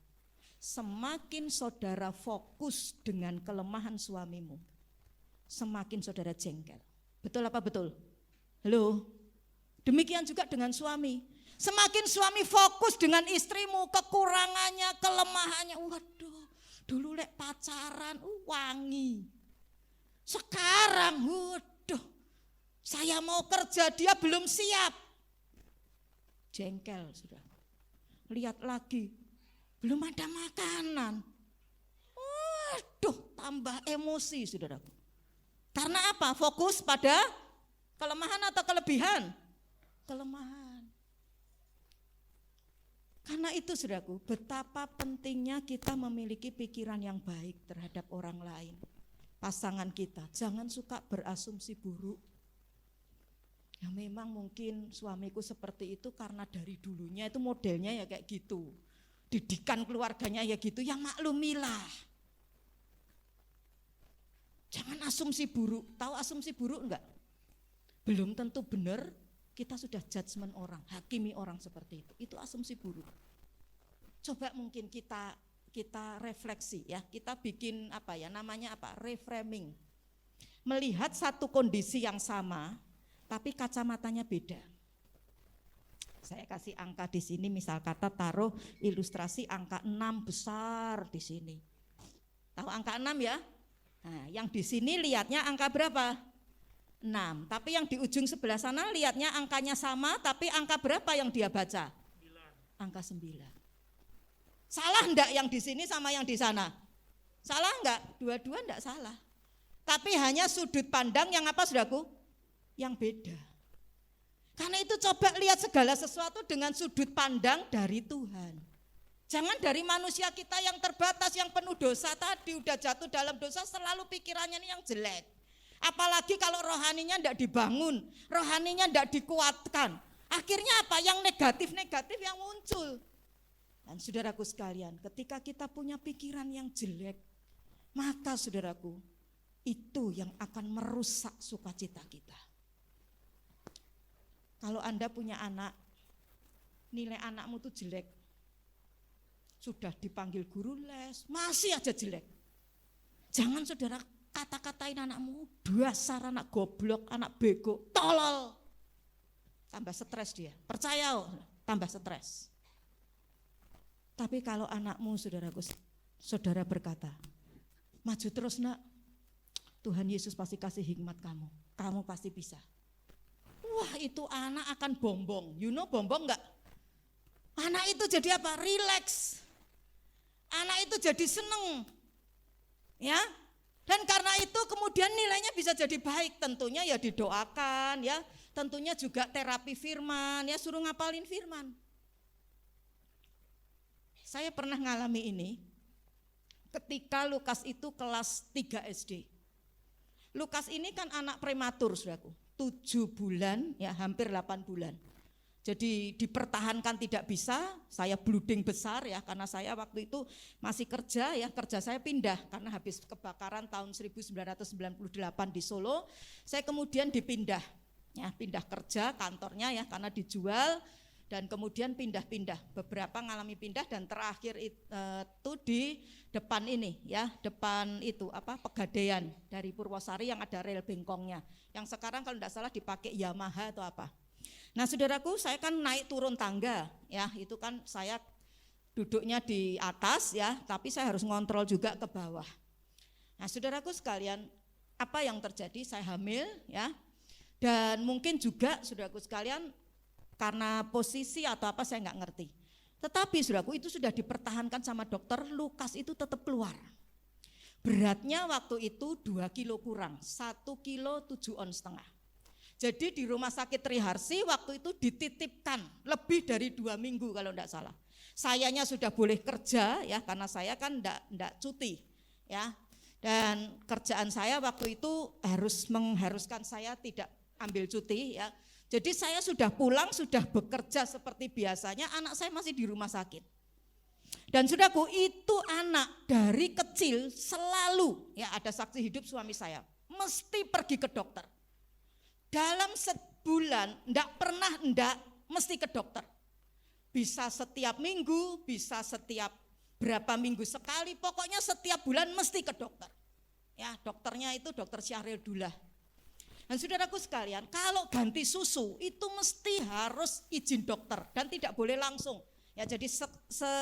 semakin saudara fokus dengan kelemahan suamimu, semakin saudara jengkel. Betul apa betul? Halo? Demikian juga dengan suami. Semakin suami fokus dengan istrimu, kekurangannya, kelemahannya, waduh. Dulu lek pacaran wangi. Sekarang waduh Saya mau kerja, dia belum siap. Jengkel sudah. Lihat lagi, belum ada makanan. Waduh, tambah emosi saudaraku. Karena apa? Fokus pada kelemahan atau kelebihan? Kelemahan. Karena itu saudaraku, betapa pentingnya kita memiliki pikiran yang baik terhadap orang lain. Pasangan kita, jangan suka berasumsi buruk. Ya memang mungkin suamiku seperti itu karena dari dulunya itu modelnya ya kayak gitu. Didikan keluarganya ya gitu, ya maklumilah. Jangan asumsi buruk. Tahu asumsi buruk enggak? Belum tentu benar, kita sudah judgement orang, hakimi orang seperti itu. Itu asumsi buruk. Coba mungkin kita refleksi ya, kita bikin apa ya, namanya apa? Reframing. Melihat satu kondisi yang sama, tapi kacamatanya beda. Saya kasih angka di sini, misal kata taruh ilustrasi angka 6 besar di sini. Tahu angka 6 ya? Nah, yang di sini lihatnya angka berapa? 6. Tapi yang di ujung sebelah sana lihatnya angkanya sama, tapi angka berapa yang dia baca? 9. Angka 9. Salah enggak yang di sini sama yang di sana? Salah enggak? Dua-dua enggak salah. Tapi hanya sudut pandang yang apa saudaraku? Yang beda. Karena itu coba lihat segala sesuatu dengan sudut pandang dari Tuhan. Jangan dari manusia kita yang terbatas, yang penuh dosa tadi, udah jatuh dalam dosa, selalu pikirannya ini yang jelek. Apalagi kalau rohaninya enggak dibangun, rohaninya enggak dikuatkan. Akhirnya apa? Yang negatif-negatif yang muncul. Dan saudaraku sekalian, ketika kita punya pikiran yang jelek, maka saudaraku, itu yang akan merusak sukacita kita. Kalau Anda punya anak, nilai anakmu tuh jelek, sudah dipanggil guru les, masih aja jelek. Jangan saudara kata-katain anakmu, dasar anak goblok, anak bego, tolol. Tambah stres dia, percaya tambah stres. Tapi kalau anakmu saudara berkata, maju terus nak, Tuhan Yesus pasti kasih hikmat kamu pasti bisa. Wah itu anak akan bombong, you know bombong enggak? Anak itu jadi apa? Relax. Anak itu jadi seneng. Ya. Dan karena itu kemudian nilainya bisa jadi baik, tentunya ya didoakan ya, tentunya juga terapi firman, ya suruh ngapalin firman. Saya pernah ngalami ini ketika Lukas itu kelas 3 SD. Lukas ini kan anak prematur saudaraku, 7 bulan ya hampir 8 bulan. Jadi dipertahankan tidak bisa, saya blooding besar ya karena saya waktu itu masih kerja ya, kerja saya pindah karena habis kebakaran tahun 1998 di Solo, saya kemudian dipindah ya, pindah kerja kantornya ya karena dijual dan kemudian pindah-pindah, beberapa ngalami pindah dan terakhir itu di depan ini ya, depan itu apa Pegadaian dari Purwosari yang ada rel bengkongnya, yang sekarang kalau tidak salah dipakai Yamaha atau apa. Nah saudaraku, saya kan naik turun tangga ya, itu kan saya duduknya di atas ya, tapi saya harus ngontrol juga ke bawah. Nah saudaraku sekalian, apa yang terjadi? Saya hamil ya, dan mungkin juga saudaraku sekalian karena posisi atau apa saya nggak ngerti. Tetapi saudaraku itu sudah dipertahankan sama dokter, Lukas itu tetap keluar. Beratnya waktu itu 2 kilo kurang, 1 kilo 7 ons setengah. Jadi di rumah sakit Triharsi waktu itu dititipkan lebih dari 2 minggu kalau enggak salah. Sayanya sudah boleh kerja ya karena saya kan enggak cuti ya. Dan kerjaan saya waktu itu mengharuskan saya tidak ambil cuti ya. Jadi saya sudah pulang, sudah bekerja seperti biasanya, anak saya masih di rumah sakit. Dan saudaraku itu anak dari kecil selalu ya ada saksi hidup suami saya mesti pergi ke dokter. Dalam sebulan enggak mesti ke dokter. Bisa setiap minggu, bisa setiap berapa minggu sekali, pokoknya setiap bulan mesti ke dokter. Ya, dokternya itu dokter Syahril Dullah. Dan saudaraku sekalian, kalau ganti susu itu mesti harus izin dokter dan tidak boleh langsung. Ya, jadi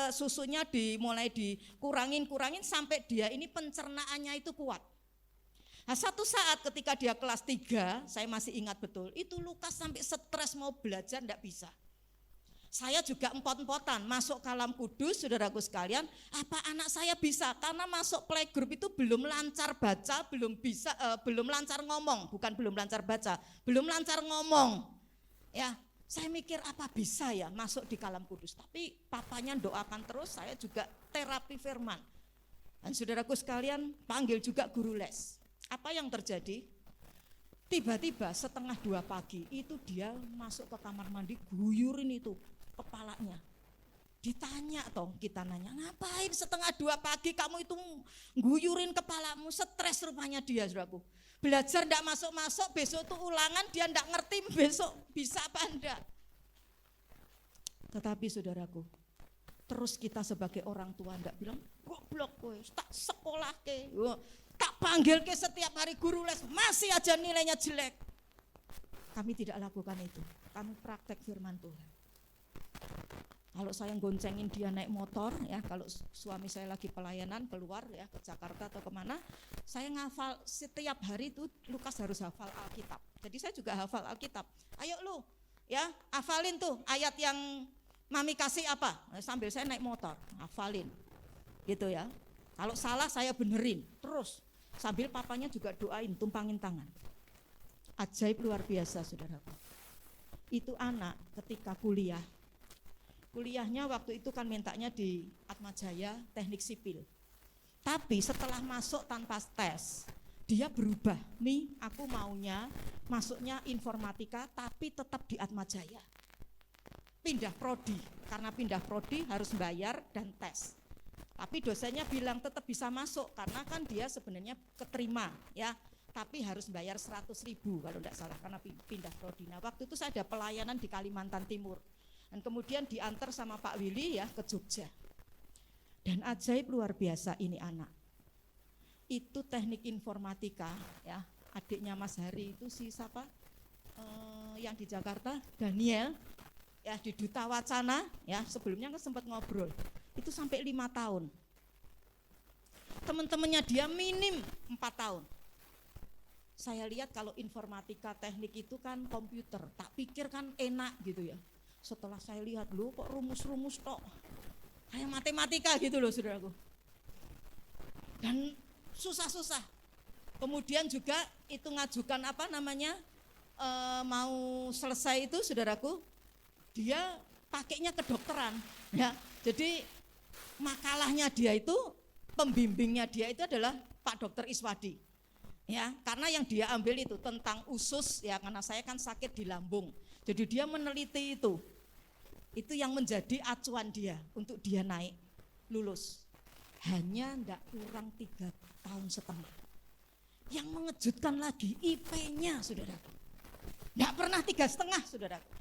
susunya mulai dikurangin sampai dia ini pencernaannya itu kuat. Nah, satu saat ketika dia kelas 3, saya masih ingat betul, itu Lukas sampai stres mau belajar enggak bisa. Saya juga empot-empotan masuk kalam kudus, saudaraku sekalian, apa anak saya bisa? Karena masuk playgroup itu belum lancar baca, belum lancar ngomong, bukan belum lancar baca, belum lancar ngomong. Ya, saya mikir apa bisa ya masuk di kalam kudus. Tapi papanya doakan terus, saya juga terapi firman. Dan saudaraku sekalian, panggil juga guru les. Apa yang terjadi? Tiba-tiba setengah 2 pagi itu dia masuk ke kamar mandi, guyurin itu kepalanya. Ditanya toh, kita nanya, ngapain setengah 2 pagi kamu itu guyurin kepalamu? Stres rupanya dia, saudaraku. Belajar enggak masuk-masuk, besok itu ulangan, dia enggak ngerti besok bisa apa enggak. Tetapi saudaraku, terus kita sebagai orang tua enggak bilang, goblok kowe, tak sekolah ke, tak panggil ke setiap hari guru les, masih aja nilainya jelek. Kami tidak lakukan itu, kami praktek firman Tuhan. Kalau saya goncengin dia naik motor ya, kalau suami saya lagi pelayanan keluar ya ke Jakarta atau kemana, saya ngafal setiap hari itu Lukas harus hafal Alkitab. Jadi saya juga hafal Alkitab. Ayo lu ya hafalin tuh ayat yang mami kasih apa, sambil saya naik motor hafalin gitu ya. Kalau salah saya benerin terus sambil papanya juga doain, tumpangin tangan. Ajaib luar biasa saudaraku. Itu anak ketika kuliahnya waktu itu kan mintanya di Atmajaya Teknik Sipil. Tapi setelah masuk tanpa tes, dia berubah. Nih aku maunya masuknya informatika tapi tetap di Atmajaya. Pindah prodi, karena pindah prodi harus bayar dan tes. Tapi dosennya bilang tetap bisa masuk karena kan dia sebenarnya keterima ya. Tapi harus bayar 100.000 kalau tidak salah karena pindah prodi. Nah waktu itu saya ada pelayanan di Kalimantan Timur. Dan kemudian diantar sama Pak Willy ya ke Jogja. Dan ajaib luar biasa ini anak. Itu teknik informatika ya. Adiknya Mas Hari itu si siapa? Yang di Jakarta, Daniel. Ya di Duta Wacana ya, sebelumnya kan sempat ngobrol. Itu sampai 5 tahun. Teman-temannya dia minim 4 tahun. Saya lihat kalau informatika teknik itu kan komputer, tak pikir kan enak gitu ya. Setelah saya lihat, loh kok rumus-rumus tok, kayak matematika gitu loh saudaraku. Dan susah-susah. Kemudian juga itu ngajukan apa namanya, mau selesai itu saudaraku, dia pakainya kedokteran. Ya, jadi makalahnya dia itu, pembimbingnya dia itu adalah Pak Dokter Iswadi. Ya, karena yang dia ambil itu tentang usus ya, karena saya kan sakit di lambung. Jadi dia meneliti itu yang menjadi acuan dia untuk dia naik lulus. Hanya enggak kurang 3,5 tahun. Yang mengejutkan lagi IP-nya saudaraku. Enggak pernah 3,5 saudaraku.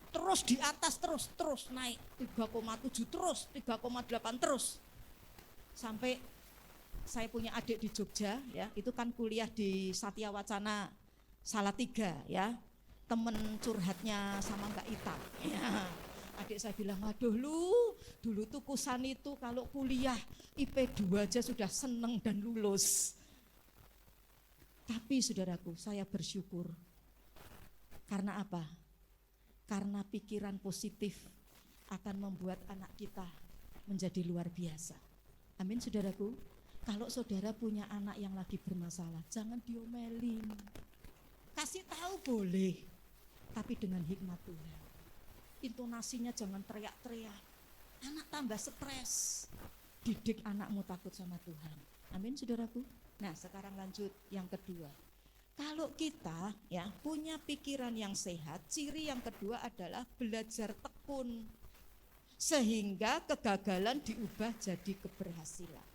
Terus di atas terus naik 3,7 terus 3,8 terus. Sampai saya punya adik di Jogja ya, itu kan kuliah di Satya Wacana Salatiga ya. Temen curhatnya sama Mbak Ita ya. Adik saya bilang, aduh lu dulu tuh Kusan itu kalau kuliah IP 2 aja sudah seneng dan lulus. Tapi saudaraku, saya bersyukur. Karena apa? Karena pikiran positif akan membuat anak kita menjadi luar biasa. Amin saudaraku. Kalau saudara punya anak yang lagi bermasalah, jangan diomelin. Kasih tahu boleh, tapi dengan hikmat Tuhan. Intonasinya jangan teriak-teriak. Anak tambah stres. Didik anakmu takut sama Tuhan. Amin saudaraku. Nah sekarang lanjut yang kedua. Kalau kita ya punya pikiran yang sehat, ciri yang kedua adalah belajar tekun. Sehingga kegagalan diubah jadi keberhasilan.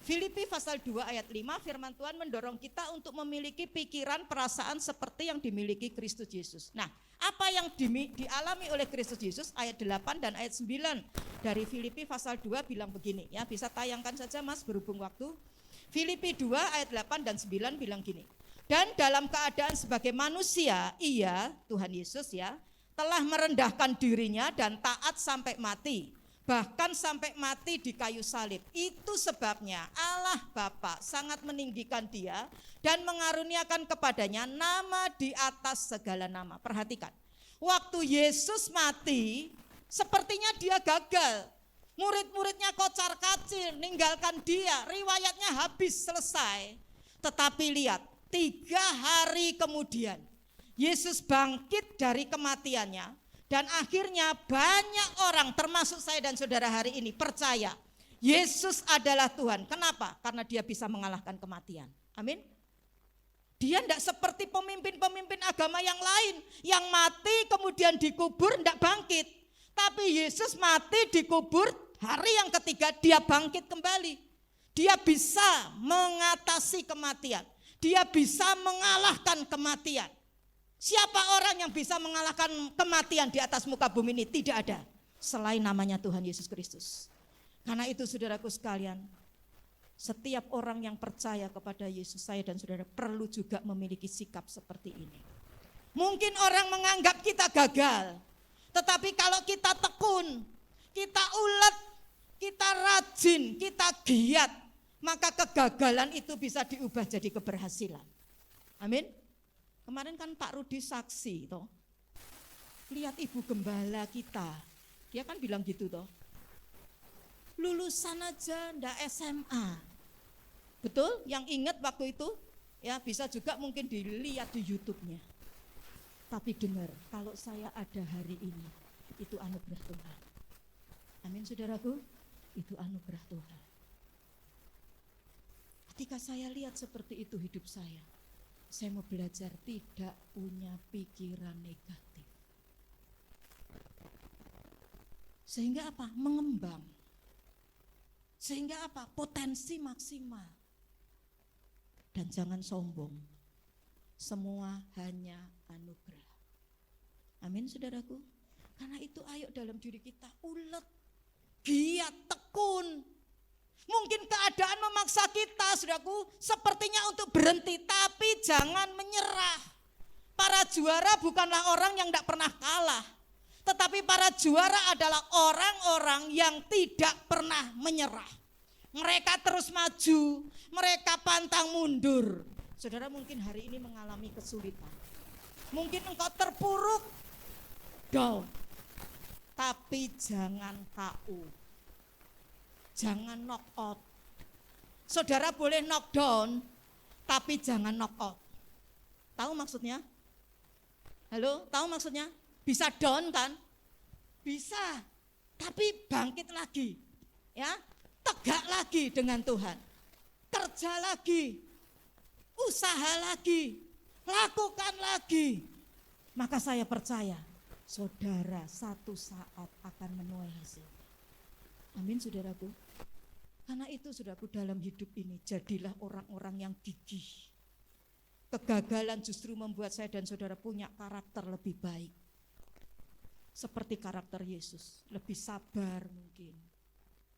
Filipi pasal 2 ayat 5 firman Tuhan mendorong kita untuk memiliki pikiran perasaan seperti yang dimiliki Kristus Yesus. Nah, apa yang dialami oleh Kristus Yesus ayat 8 dan ayat 9 dari Filipi pasal 2 bilang begini ya, bisa tayangkan saja Mas berhubung waktu. Filipi 2 ayat 8 dan 9 bilang gini. Dan dalam keadaan sebagai manusia, ia Tuhan Yesus ya telah merendahkan dirinya dan taat sampai mati, bahkan sampai mati di kayu salib. Itu sebabnya Allah Bapa sangat meninggikan dia dan mengaruniakan kepadanya nama di atas segala nama. Perhatikan, waktu Yesus mati, sepertinya dia gagal. Murid-muridnya kocar kacir, ninggalkan dia, riwayatnya habis, selesai. Tetapi lihat, 3 hari kemudian, Yesus bangkit dari kematiannya. Dan akhirnya banyak orang termasuk saya dan saudara hari ini percaya Yesus adalah Tuhan. Kenapa? Karena dia bisa mengalahkan kematian. Amin. Dia tidak seperti pemimpin-pemimpin agama yang lain yang mati kemudian dikubur tidak bangkit. Tapi Yesus mati dikubur, hari yang ketiga dia bangkit kembali. Dia bisa mengatasi kematian. Dia bisa mengalahkan kematian. Siapa orang yang bisa mengalahkan kematian di atas muka bumi ini? Tidak ada selain namanya Tuhan Yesus Kristus. Karena itu saudaraku sekalian, setiap orang yang percaya kepada Yesus, saya dan saudara perlu juga memiliki sikap seperti ini. Mungkin orang menganggap kita gagal, tetapi kalau kita tekun, kita ulet, kita rajin, kita giat, maka kegagalan itu bisa diubah jadi keberhasilan. Amin. Kemarin kan Pak Rudi saksi toh. Lihat ibu gembala kita. Dia kan bilang gitu toh. Lulusan aja ndak SMA. Betul? Yang ingat waktu itu? Ya, bisa juga mungkin dilihat di YouTube-nya. Tapi dengar, kalau saya ada hari ini, itu anugerah Tuhan. Amin saudaraku, itu anugerah Tuhan. Ketika saya lihat seperti itu hidup saya mau belajar tidak punya pikiran negatif. Sehingga apa? Mengembang. Sehingga apa? Potensi maksimal. Dan jangan sombong. Semua hanya anugerah. Amin saudaraku. Karena itu ayo dalam diri kita ulet, giat, tekun. Mungkin keadaan memaksa kita, saudaraku, sepertinya untuk berhenti, tapi jangan menyerah. Para juara bukanlah orang yang tidak pernah kalah, tetapi para juara adalah orang-orang yang tidak pernah menyerah. Mereka terus maju, mereka pantang mundur. Saudara mungkin hari ini mengalami kesulitan. Mungkin engkau terpuruk, down, tapi jangan KO. Jangan knock out. Saudara boleh knock down, tapi jangan knock out. Tahu maksudnya? Halo, tahu maksudnya? Bisa down kan? Bisa, tapi bangkit lagi. Ya, tegak lagi dengan Tuhan. Kerja lagi, usaha lagi, lakukan lagi. Maka saya percaya, saudara satu saat akan menuai hasil. Amin saudaraku. Karena itu saudaraku dalam hidup ini jadilah orang-orang yang gigih. Kegagalan justru membuat saya dan saudara punya karakter lebih baik. Seperti karakter Yesus, lebih sabar mungkin.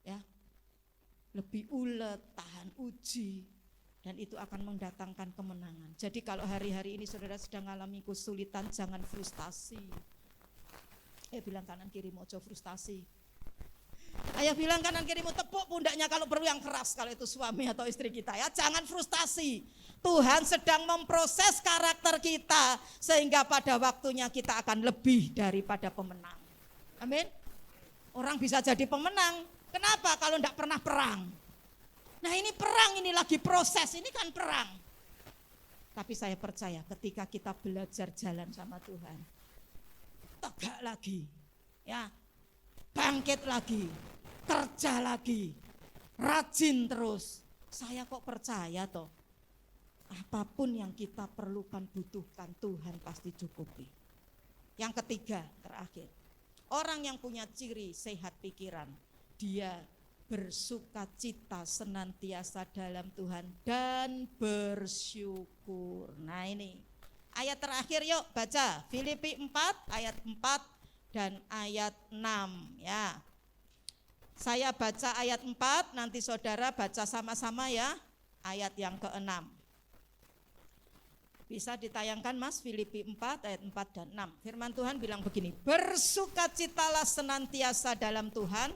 Ya. Lebih ulet, tahan uji, dan itu akan mendatangkan kemenangan. Jadi kalau hari-hari ini saudara sedang mengalami kesulitan, jangan frustasi. Bilang kanan kiri mojo frustasi. Ayah bilang kanan kirimu tepuk pundaknya kalau perlu yang keras, kalau itu suami atau istri kita ya. Jangan frustasi. Tuhan sedang memproses karakter kita sehingga pada waktunya kita akan lebih daripada pemenang. Amin. Orang bisa jadi pemenang. Kenapa? Kalau tidak pernah perang. Nah ini perang, ini lagi proses, ini kan perang. Tapi saya percaya ketika kita belajar jalan sama Tuhan, tegak lagi, ya, bangkit lagi, kerja lagi, rajin terus. Saya kok percaya toh, apapun yang kita perlukan, butuhkan, Tuhan pasti cukupi. Yang ketiga, terakhir, orang yang punya ciri sehat pikiran, dia bersukacita senantiasa dalam Tuhan dan bersyukur. Nah ini ayat terakhir, yuk baca Filipi 4 ayat 4 dan ayat 6 ya. Saya baca ayat 4, nanti saudara baca sama-sama ya ayat yang ke-6. Bisa ditayangkan Mas, Filipi 4 ayat 4 dan 6. Firman Tuhan bilang begini, bersukacitalah senantiasa dalam Tuhan.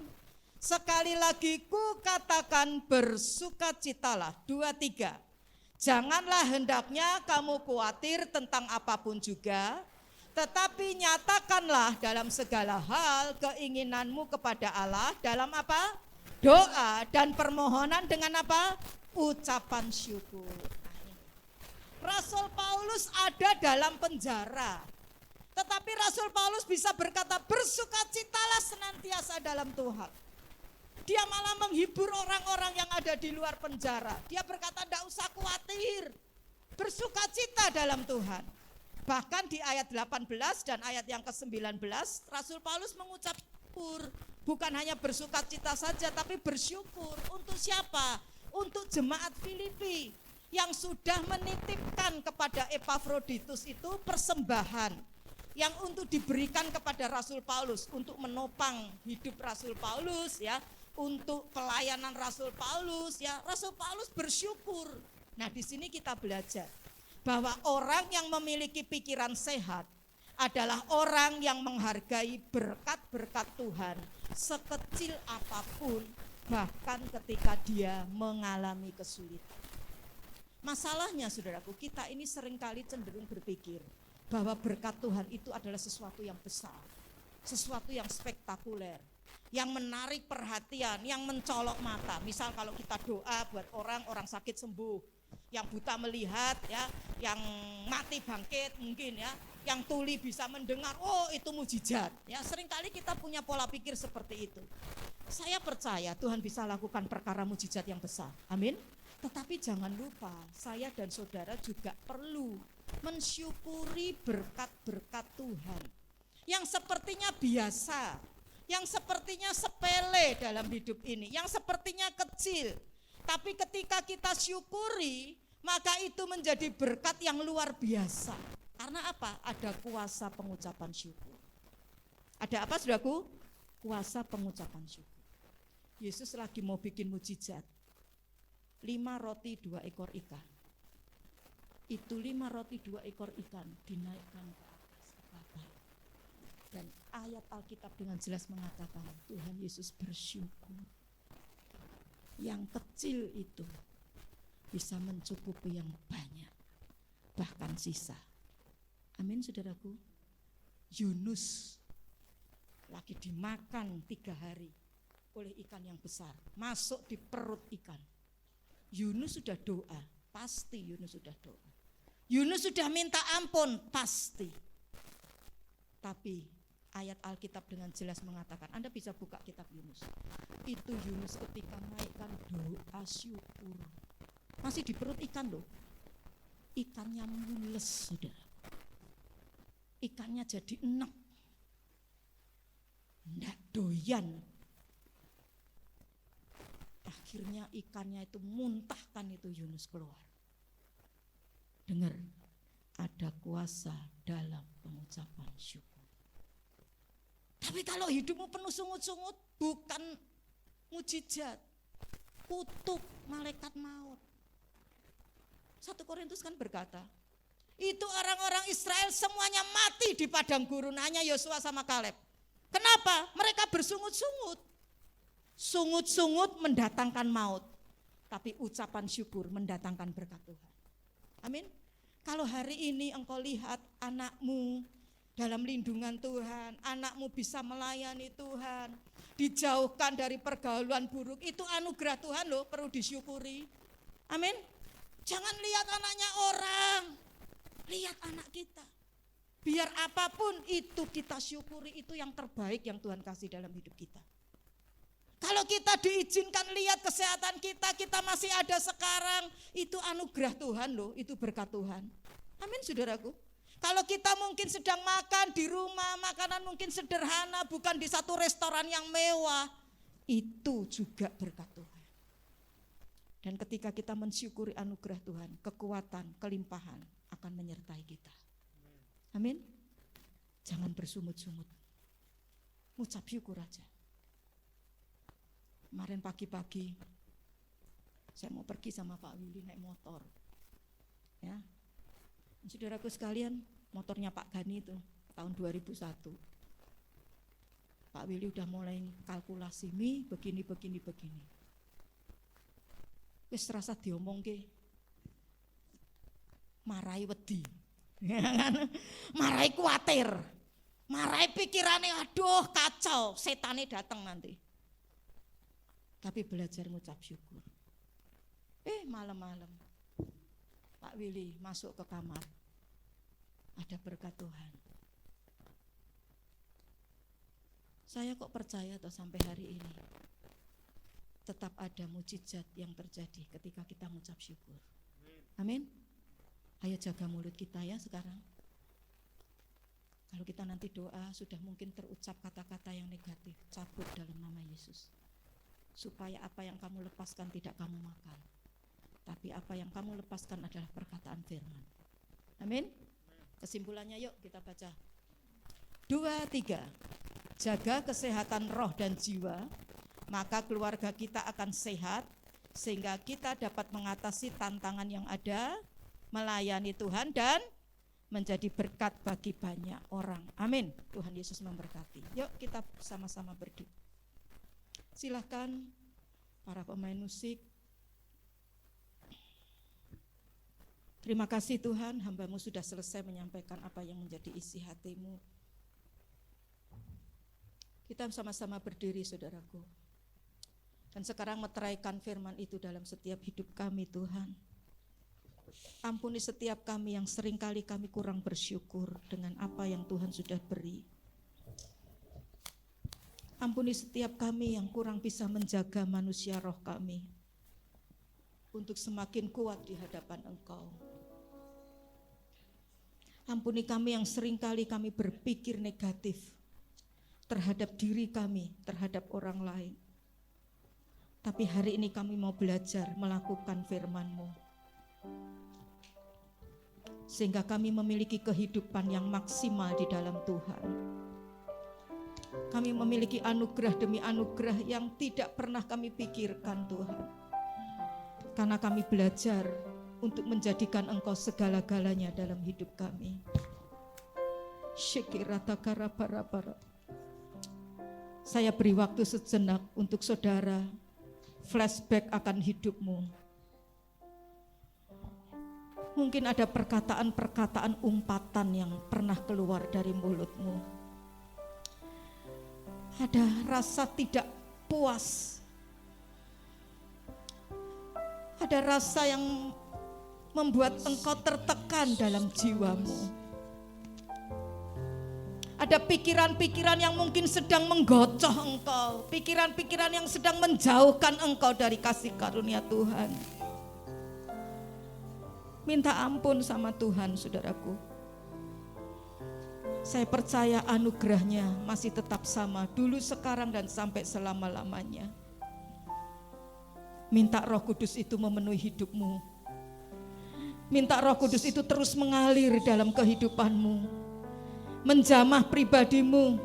Sekali lagi ku katakan bersukacitalah. 2, 3. Janganlah hendaknya kamu khawatir tentang apapun juga, tetapi nyatakanlah dalam segala hal keinginanmu kepada Allah dalam apa? Doa dan permohonan dengan apa? Ucapan syukur. Rasul Paulus ada dalam penjara, tetapi Rasul Paulus bisa berkata bersukacitalah senantiasa dalam Tuhan. Dia malah menghibur orang-orang yang ada di luar penjara. Dia berkata tidak usah khawatir, bersukacita dalam Tuhan. Bahkan di ayat 18 dan ayat yang ke-19 Rasul Paulus mengucap syukur. Bukan hanya bersukacita saja, tapi bersyukur. Untuk siapa? Untuk jemaat Filipi yang sudah menitipkan kepada Epafroditus itu persembahan yang untuk diberikan kepada Rasul Paulus untuk menopang hidup Rasul Paulus, ya, untuk pelayanan Rasul Paulus, ya. Rasul Paulus bersyukur. Nah, di sini kita belajar bahwa orang yang memiliki pikiran sehat adalah orang yang menghargai berkat-berkat Tuhan sekecil apapun, bahkan ketika dia mengalami kesulitan. Masalahnya saudaraku, kita ini seringkali cenderung berpikir bahwa berkat Tuhan itu adalah sesuatu yang besar, sesuatu yang spektakuler, yang menarik perhatian, yang mencolok mata. Misal kalau kita doa buat orang sakit sembuh, yang buta melihat, ya, yang mati bangkit mungkin, ya, yang tuli bisa mendengar, oh itu mujizat. Ya, seringkali kita punya pola pikir seperti itu. Saya percaya Tuhan bisa lakukan perkara mujizat yang besar. Amin. Tetapi jangan lupa, saya dan saudara juga perlu mensyukuri berkat-berkat Tuhan yang sepertinya biasa, yang sepertinya sepele dalam hidup ini, yang sepertinya kecil. Tapi ketika kita syukuri, maka itu menjadi berkat yang luar biasa. Karena apa? Ada kuasa pengucapan syukur. Ada apa, saudaraku? Kuasa pengucapan syukur. Yesus lagi mau bikin mujizat. 5 roti 2 ekor ikan. Itu 5 roti 2 ekor ikan dinaikkan ke atas ke Bapa. Dan ayat Alkitab dengan jelas mengatakan Tuhan Yesus bersyukur. Yang kecil itu bisa mencukupi yang banyak, bahkan sisa. Amin, saudaraku. Yunus lagi dimakan 3 hari oleh ikan yang besar, masuk di perut ikan. Yunus sudah doa, pasti Yunus sudah doa. Yunus sudah minta ampun, pasti. Tapi ayat Alkitab dengan jelas mengatakan, Anda bisa buka kitab Yunus. Itu Yunus ketika naikkan doa syukur. Masih di perut ikan loh. Ikannya mules, saudara. Ikannya jadi enak. Nggak doyan. Akhirnya ikannya itu muntahkan itu Yunus keluar. Dengar, ada kuasa dalam pengucapan syukur. Tapi kalau hidupmu penuh sungut-sungut, bukan mujizat, kutuk malaikat maut. 1 Korintus kan berkata, itu orang-orang Israel semuanya mati di padang gurun, hanya Yosua sama Kaleb. Kenapa? Mereka bersungut-sungut. Sungut-sungut mendatangkan maut, tapi ucapan syukur mendatangkan berkat Tuhan. Amin. Kalau hari ini engkau lihat anakmu dalam lindungan Tuhan, anakmu bisa melayani Tuhan, dijauhkan dari pergaulan buruk, itu anugerah Tuhan loh, perlu disyukuri. Amin. Jangan lihat anaknya orang, lihat anak kita. Biar apapun itu kita syukuri, itu yang terbaik yang Tuhan kasih dalam hidup kita. Kalau kita diizinkan lihat kesehatan kita, kita masih ada sekarang, itu anugerah Tuhan loh, itu berkat Tuhan. Amin, saudaraku. Kalau kita mungkin sedang makan di rumah, makanan mungkin sederhana, bukan di satu restoran yang mewah, itu juga berkat Tuhan. Dan ketika kita mensyukuri anugerah Tuhan, kekuatan, kelimpahan akan menyertai kita. Amin. Jangan bersungut-sungut, ngucap syukur aja. Kemarin pagi-pagi saya mau pergi sama Pak Willy naik motor, ya. Saudaraku sekalian, motornya Pak Gani itu tahun 2001. Pak Willy udah mulai kalkulasi Mi begini. Wis rasa diomongke. Marai wedi. Marai kuatir. Marai pikirannya aduh kacau, setane datang nanti. Tapi belajar ngucap syukur. Malam-malam Pak Willy masuk ke kamar. Ada berkat Tuhan. Saya kok percaya atau sampai hari ini tetap ada mujizat yang terjadi ketika kita mengucap syukur. Amin. Ayo jaga mulut kita ya sekarang. Kalau kita nanti doa sudah mungkin terucap kata-kata yang negatif, cabut dalam nama Yesus. Supaya apa yang kamu lepaskan tidak kamu makan. Tapi apa yang kamu lepaskan adalah perkataan firman. Amin. Kesimpulannya yuk kita baca. 2, 3. Jaga kesehatan roh dan jiwa, maka keluarga kita akan sehat, sehingga kita dapat mengatasi tantangan yang ada, melayani Tuhan dan menjadi berkat bagi banyak orang. Amin. Tuhan Yesus memberkati. Yuk kita sama-sama berdoa. Silahkan para pemain musik. Terima kasih Tuhan, hamba-Mu sudah selesai menyampaikan apa yang menjadi isi hati-Mu. Kita sama-sama berdiri saudaraku. Dan sekarang meteraikan firman itu dalam setiap hidup kami Tuhan. Ampuni setiap kami yang seringkali kami kurang bersyukur dengan apa yang Tuhan sudah beri. Ampuni setiap kami yang kurang bisa menjaga manusia roh kami untuk semakin kuat di hadapan Engkau. Ampuni kami yang seringkali kami berpikir negatif terhadap diri kami, terhadap orang lain. Tapi hari ini kami mau belajar melakukan firman-Mu. Sehingga kami memiliki kehidupan yang maksimal di dalam Tuhan. Kami memiliki anugerah demi anugerah yang tidak pernah kami pikirkan Tuhan. Karena kami belajar untuk menjadikan Engkau segala-galanya dalam hidup kami. Syekiratakaraparapara. Saya beri waktu sejenak untuk saudara flashback akan hidupmu. Mungkin ada perkataan-perkataan umpatan yang pernah keluar dari mulutmu. Ada rasa tidak puas. Ada rasa yang membuat engkau tertekan dalam jiwamu. Ada pikiran-pikiran yang mungkin sedang menggocoh engkau. Pikiran-pikiran yang sedang menjauhkan engkau dari kasih karunia Tuhan. Minta ampun sama Tuhan saudaraku. Saya percaya anugerahnya masih tetap sama dulu, sekarang, dan sampai selama-lamanya. Minta Roh Kudus itu memenuhi hidupmu. Minta Roh Kudus itu terus mengalir dalam kehidupanmu. Menjamah pribadimu,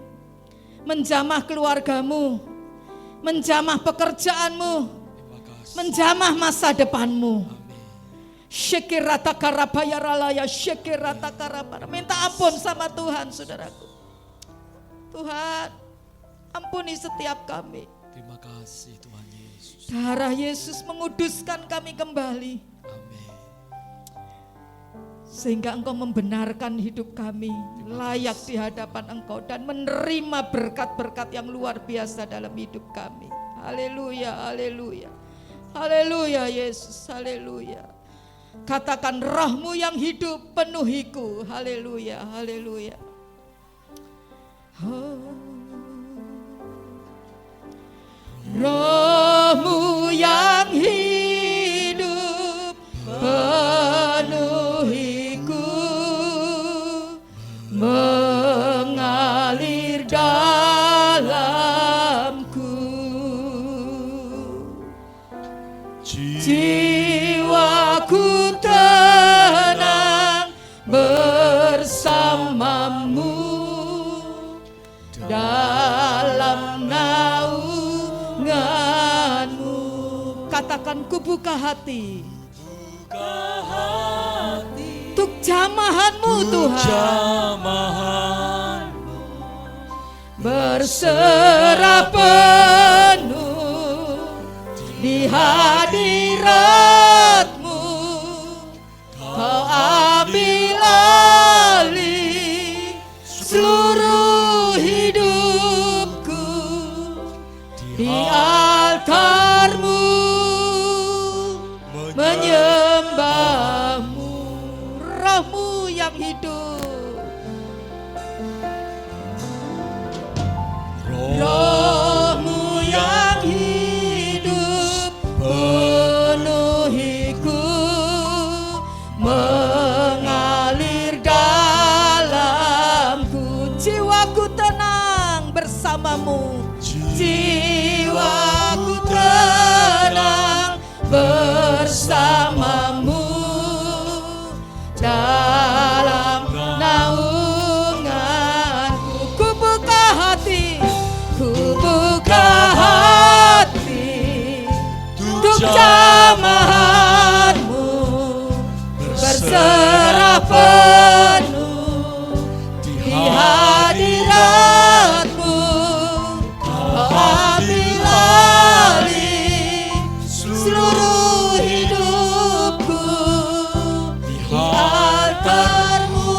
menjamah keluargamu, menjamah pekerjaanmu, menjamah masa depanmu. Syekirata karabayaralaya, syekirata karabara. Minta ampun sama Tuhan saudaraku. Tuhan, ampuni setiap kami. Terima kasih Tuhan Yesus. Darah Yesus menguduskan kami kembali. Amin. Sehingga Engkau membenarkan hidup kami layak di hadapan Engkau dan menerima berkat-berkat yang luar biasa dalam hidup kami. Haleluya, haleluya. Haleluya Yesus, haleluya. Katakan Roh-Mu yang hidup penuhiku. Haleluya, haleluya. Oh. Roh-Mu yang hidup penuhiku, mengalir dalamku. Jiwaku tenang bersamamu dalam naunganmu. Katakan ku buka hati, untuk jamahanmu Tuhan, berserah penuh di hadirat-Mu. Kau ambil alih seluruh hidupku di altar-Mu, menyembah-Mu. Roh-Mu yang hidup, Roh-Mu yang hidup penuhiku, mengalir dalamku. Jiwaku tenang bersama-Mu, jiwaku tenang bersama-Mu dalam naunganku. Ku buka hati, ku buka hati untuk jamahan-Mu, berserah penuh di hadirat-Mu. Kau ambil alih seluruh hidupku di altar-Mu,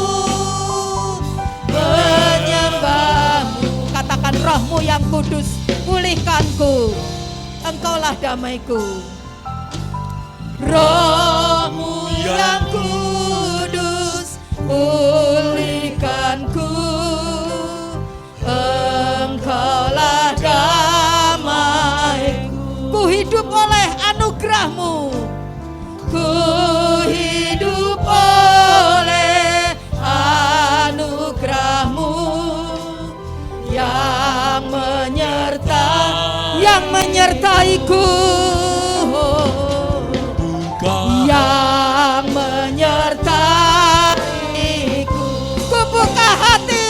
menyembah-Mu. Katakan, Roh-Mu yang kudus, pulihkanku, Engkaulah damaiku. Roh-Mu yang kudus, pulihkanku, Engkaulah damaiku. Ku hidup oleh anugerah-Mu, ku hidup oleh anugerah-Mu yang menyertaiku, yang menyertaiku. Ku buka hati,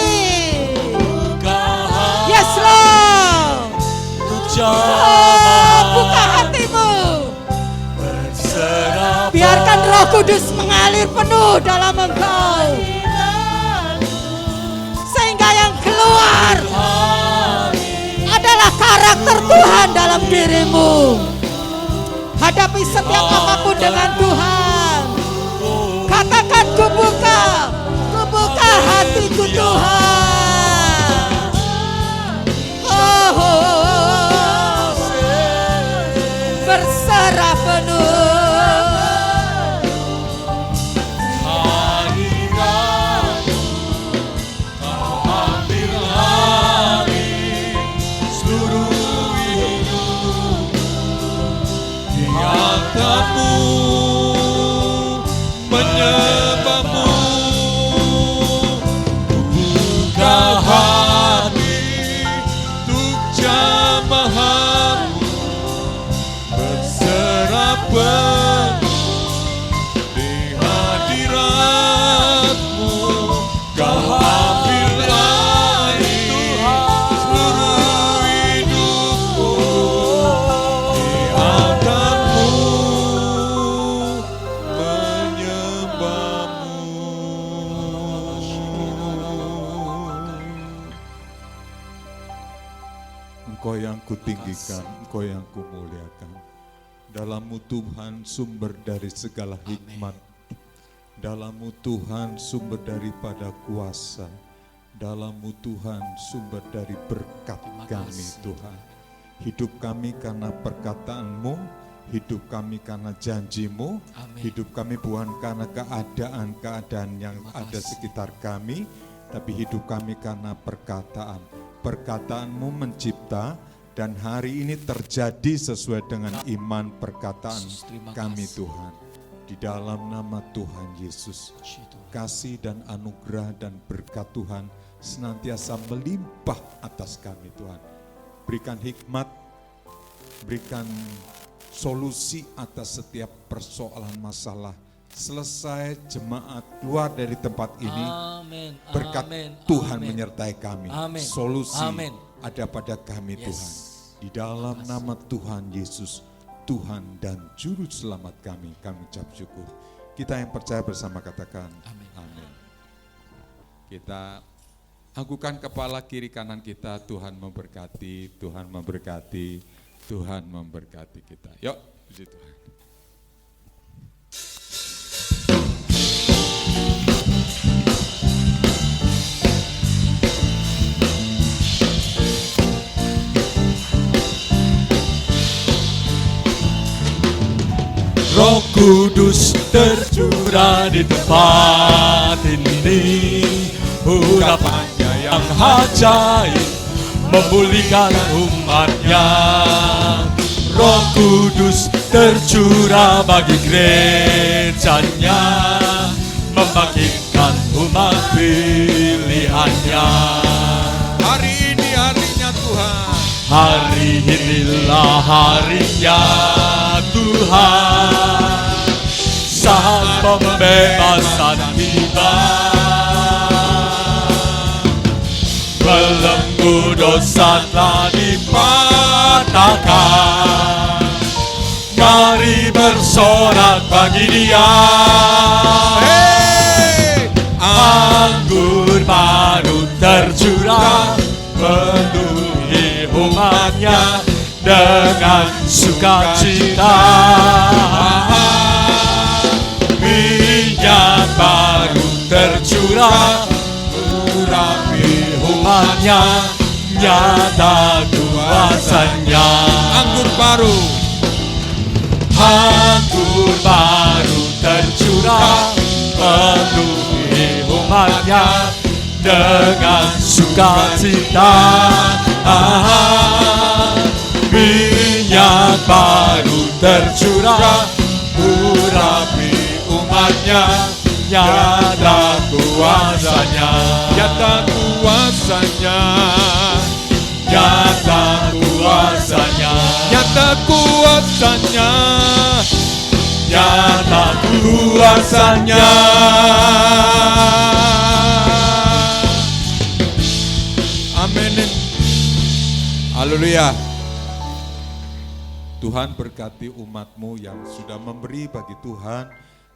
yes Lord, buka hatimu, biarkan Roh Kudus mengalir penuh dalam engkau, sehingga yang keluar adalah karakter Tuhan dalam dirimu. Hadapi setiap apapun dengan Tuhan. Katakan, ku buka hatiku Tuhan. Oh, berserah penuh. Menyembah-Mu, buka hati untuk jamahan-Mu, berserah penuh di hadirat-Mu. Kau ambil alih seluruh hidupku di altar-Mu, Engkau yang kutinggikan, Engkau yang kumuliakan. Dalam-Mu Tuhan sumber dari segala hikmat. Dalam-Mu Tuhan sumber daripada kuasa. Dalam-Mu Tuhan sumber dari berkat kami Tuhan. Hidup kami karena perkataan-Mu, hidup kami karena janji-Mu, hidup kami bukan karena keadaan-keadaan yang ada sekitar kami, tapi hidup kami karena perkataan. Perkataan-Mu mencipta dan hari ini terjadi sesuai dengan iman perkataan kami Tuhan. Di dalam nama Tuhan Yesus, kasih dan anugerah dan berkat Tuhan senantiasa melimpah atas kami Tuhan. Berikan hikmat, berikan solusi atas setiap persoalan masalah. Selesai jemaat keluar dari tempat ini, berkat Tuhan menyertai kami. Solusi ada pada kami Tuhan. Di dalam nama Tuhan Yesus, Tuhan dan Juru Selamat kami ucap syukur. Kita yang percaya bersama katakan amin. Kita Anggukan kepala kiri kanan kita, Tuhan memberkati, Tuhan memberkati, Tuhan memberkati kita. Yuk, puji Tuhan. Roh Kudus tercurah di tempat ini, urapannya yang ajaib memulihkan umatnya. Roh Kudus tercurah bagi gerejanya, membangkitkan umat pilihannya. Hari ini harinya Tuhan. Hari inilah harinya Tuhan, saat pembebasan tiba. Belenggu dosa telah dipatahkan, mari bersorak bagi Dia. Hey! Anggur baru tercurah, penuhi umatnya dengan sukacita. Minyak baru tercurah, urapi umatnya, nyata kuasanya. Anggur baru. Anggur baru tercurah, penuhi umatnya dengan sukacita. Minyak baru tercurah, urapi umatnya, nyata kuasanya. Nyata kuasanya. Nyata kuasanya. Nyata kuasanya. Nyata kuasanya. Amin. Haleluya. Tuhan berkati umat-Mu yang sudah memberi bagi Tuhan,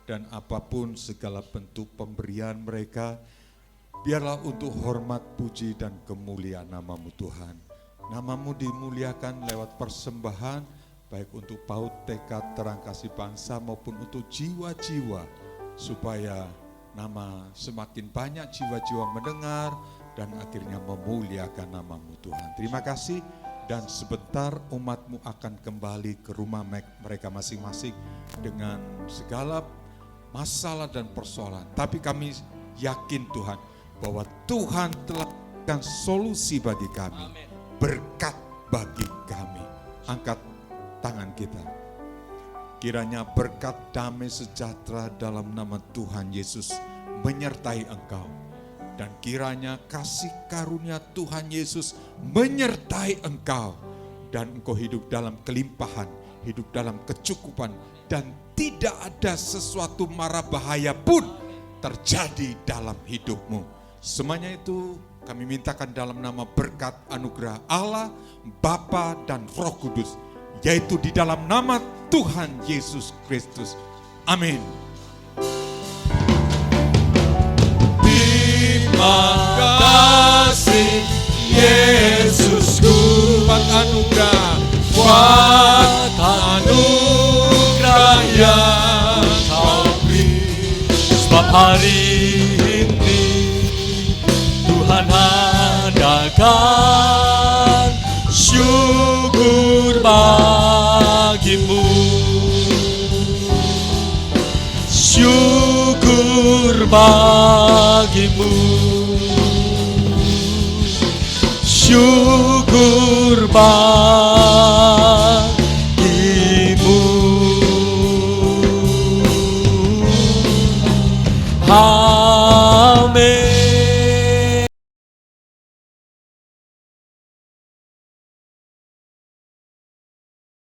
dan apapun segala bentuk pemberian mereka, biarlah untuk hormat, puji, dan kemuliaan nama-Mu Tuhan. Nama-Mu dimuliakan lewat persembahan, baik untuk PAUD, TK, Terang Kasih Bangsa maupun untuk jiwa-jiwa, supaya nama semakin banyak jiwa-jiwa mendengar dan akhirnya memuliakan nama-Mu Tuhan. Terima kasih. Dan sebentar umat-Mu akan kembali ke rumah mereka masing-masing dengan segala masalah dan persoalan. Tapi kami yakin Tuhan bahwa Tuhan telah memberikan solusi bagi kami, berkat bagi kami. Angkat tangan kita. Kiranya berkat damai sejahtera dalam nama Tuhan Yesus menyertai engkau. Dan kiranya kasih karunia Tuhan Yesus menyertai engkau. Dan engkau hidup dalam kelimpahan, hidup dalam kecukupan. Dan tidak ada sesuatu mara bahaya pun terjadi dalam hidupmu. Semuanya itu kami mintakan dalam nama berkat anugerah Allah, Bapa dan Roh Kudus. Yaitu di dalam nama Tuhan Yesus Kristus. Amin. Terima kasih Yesusku, buat anugerah, buat anugerah yang Kau beri. Sebab hari ini Tuhan adakan syukur bagimu. Syukur bagimu, syukur bagimu.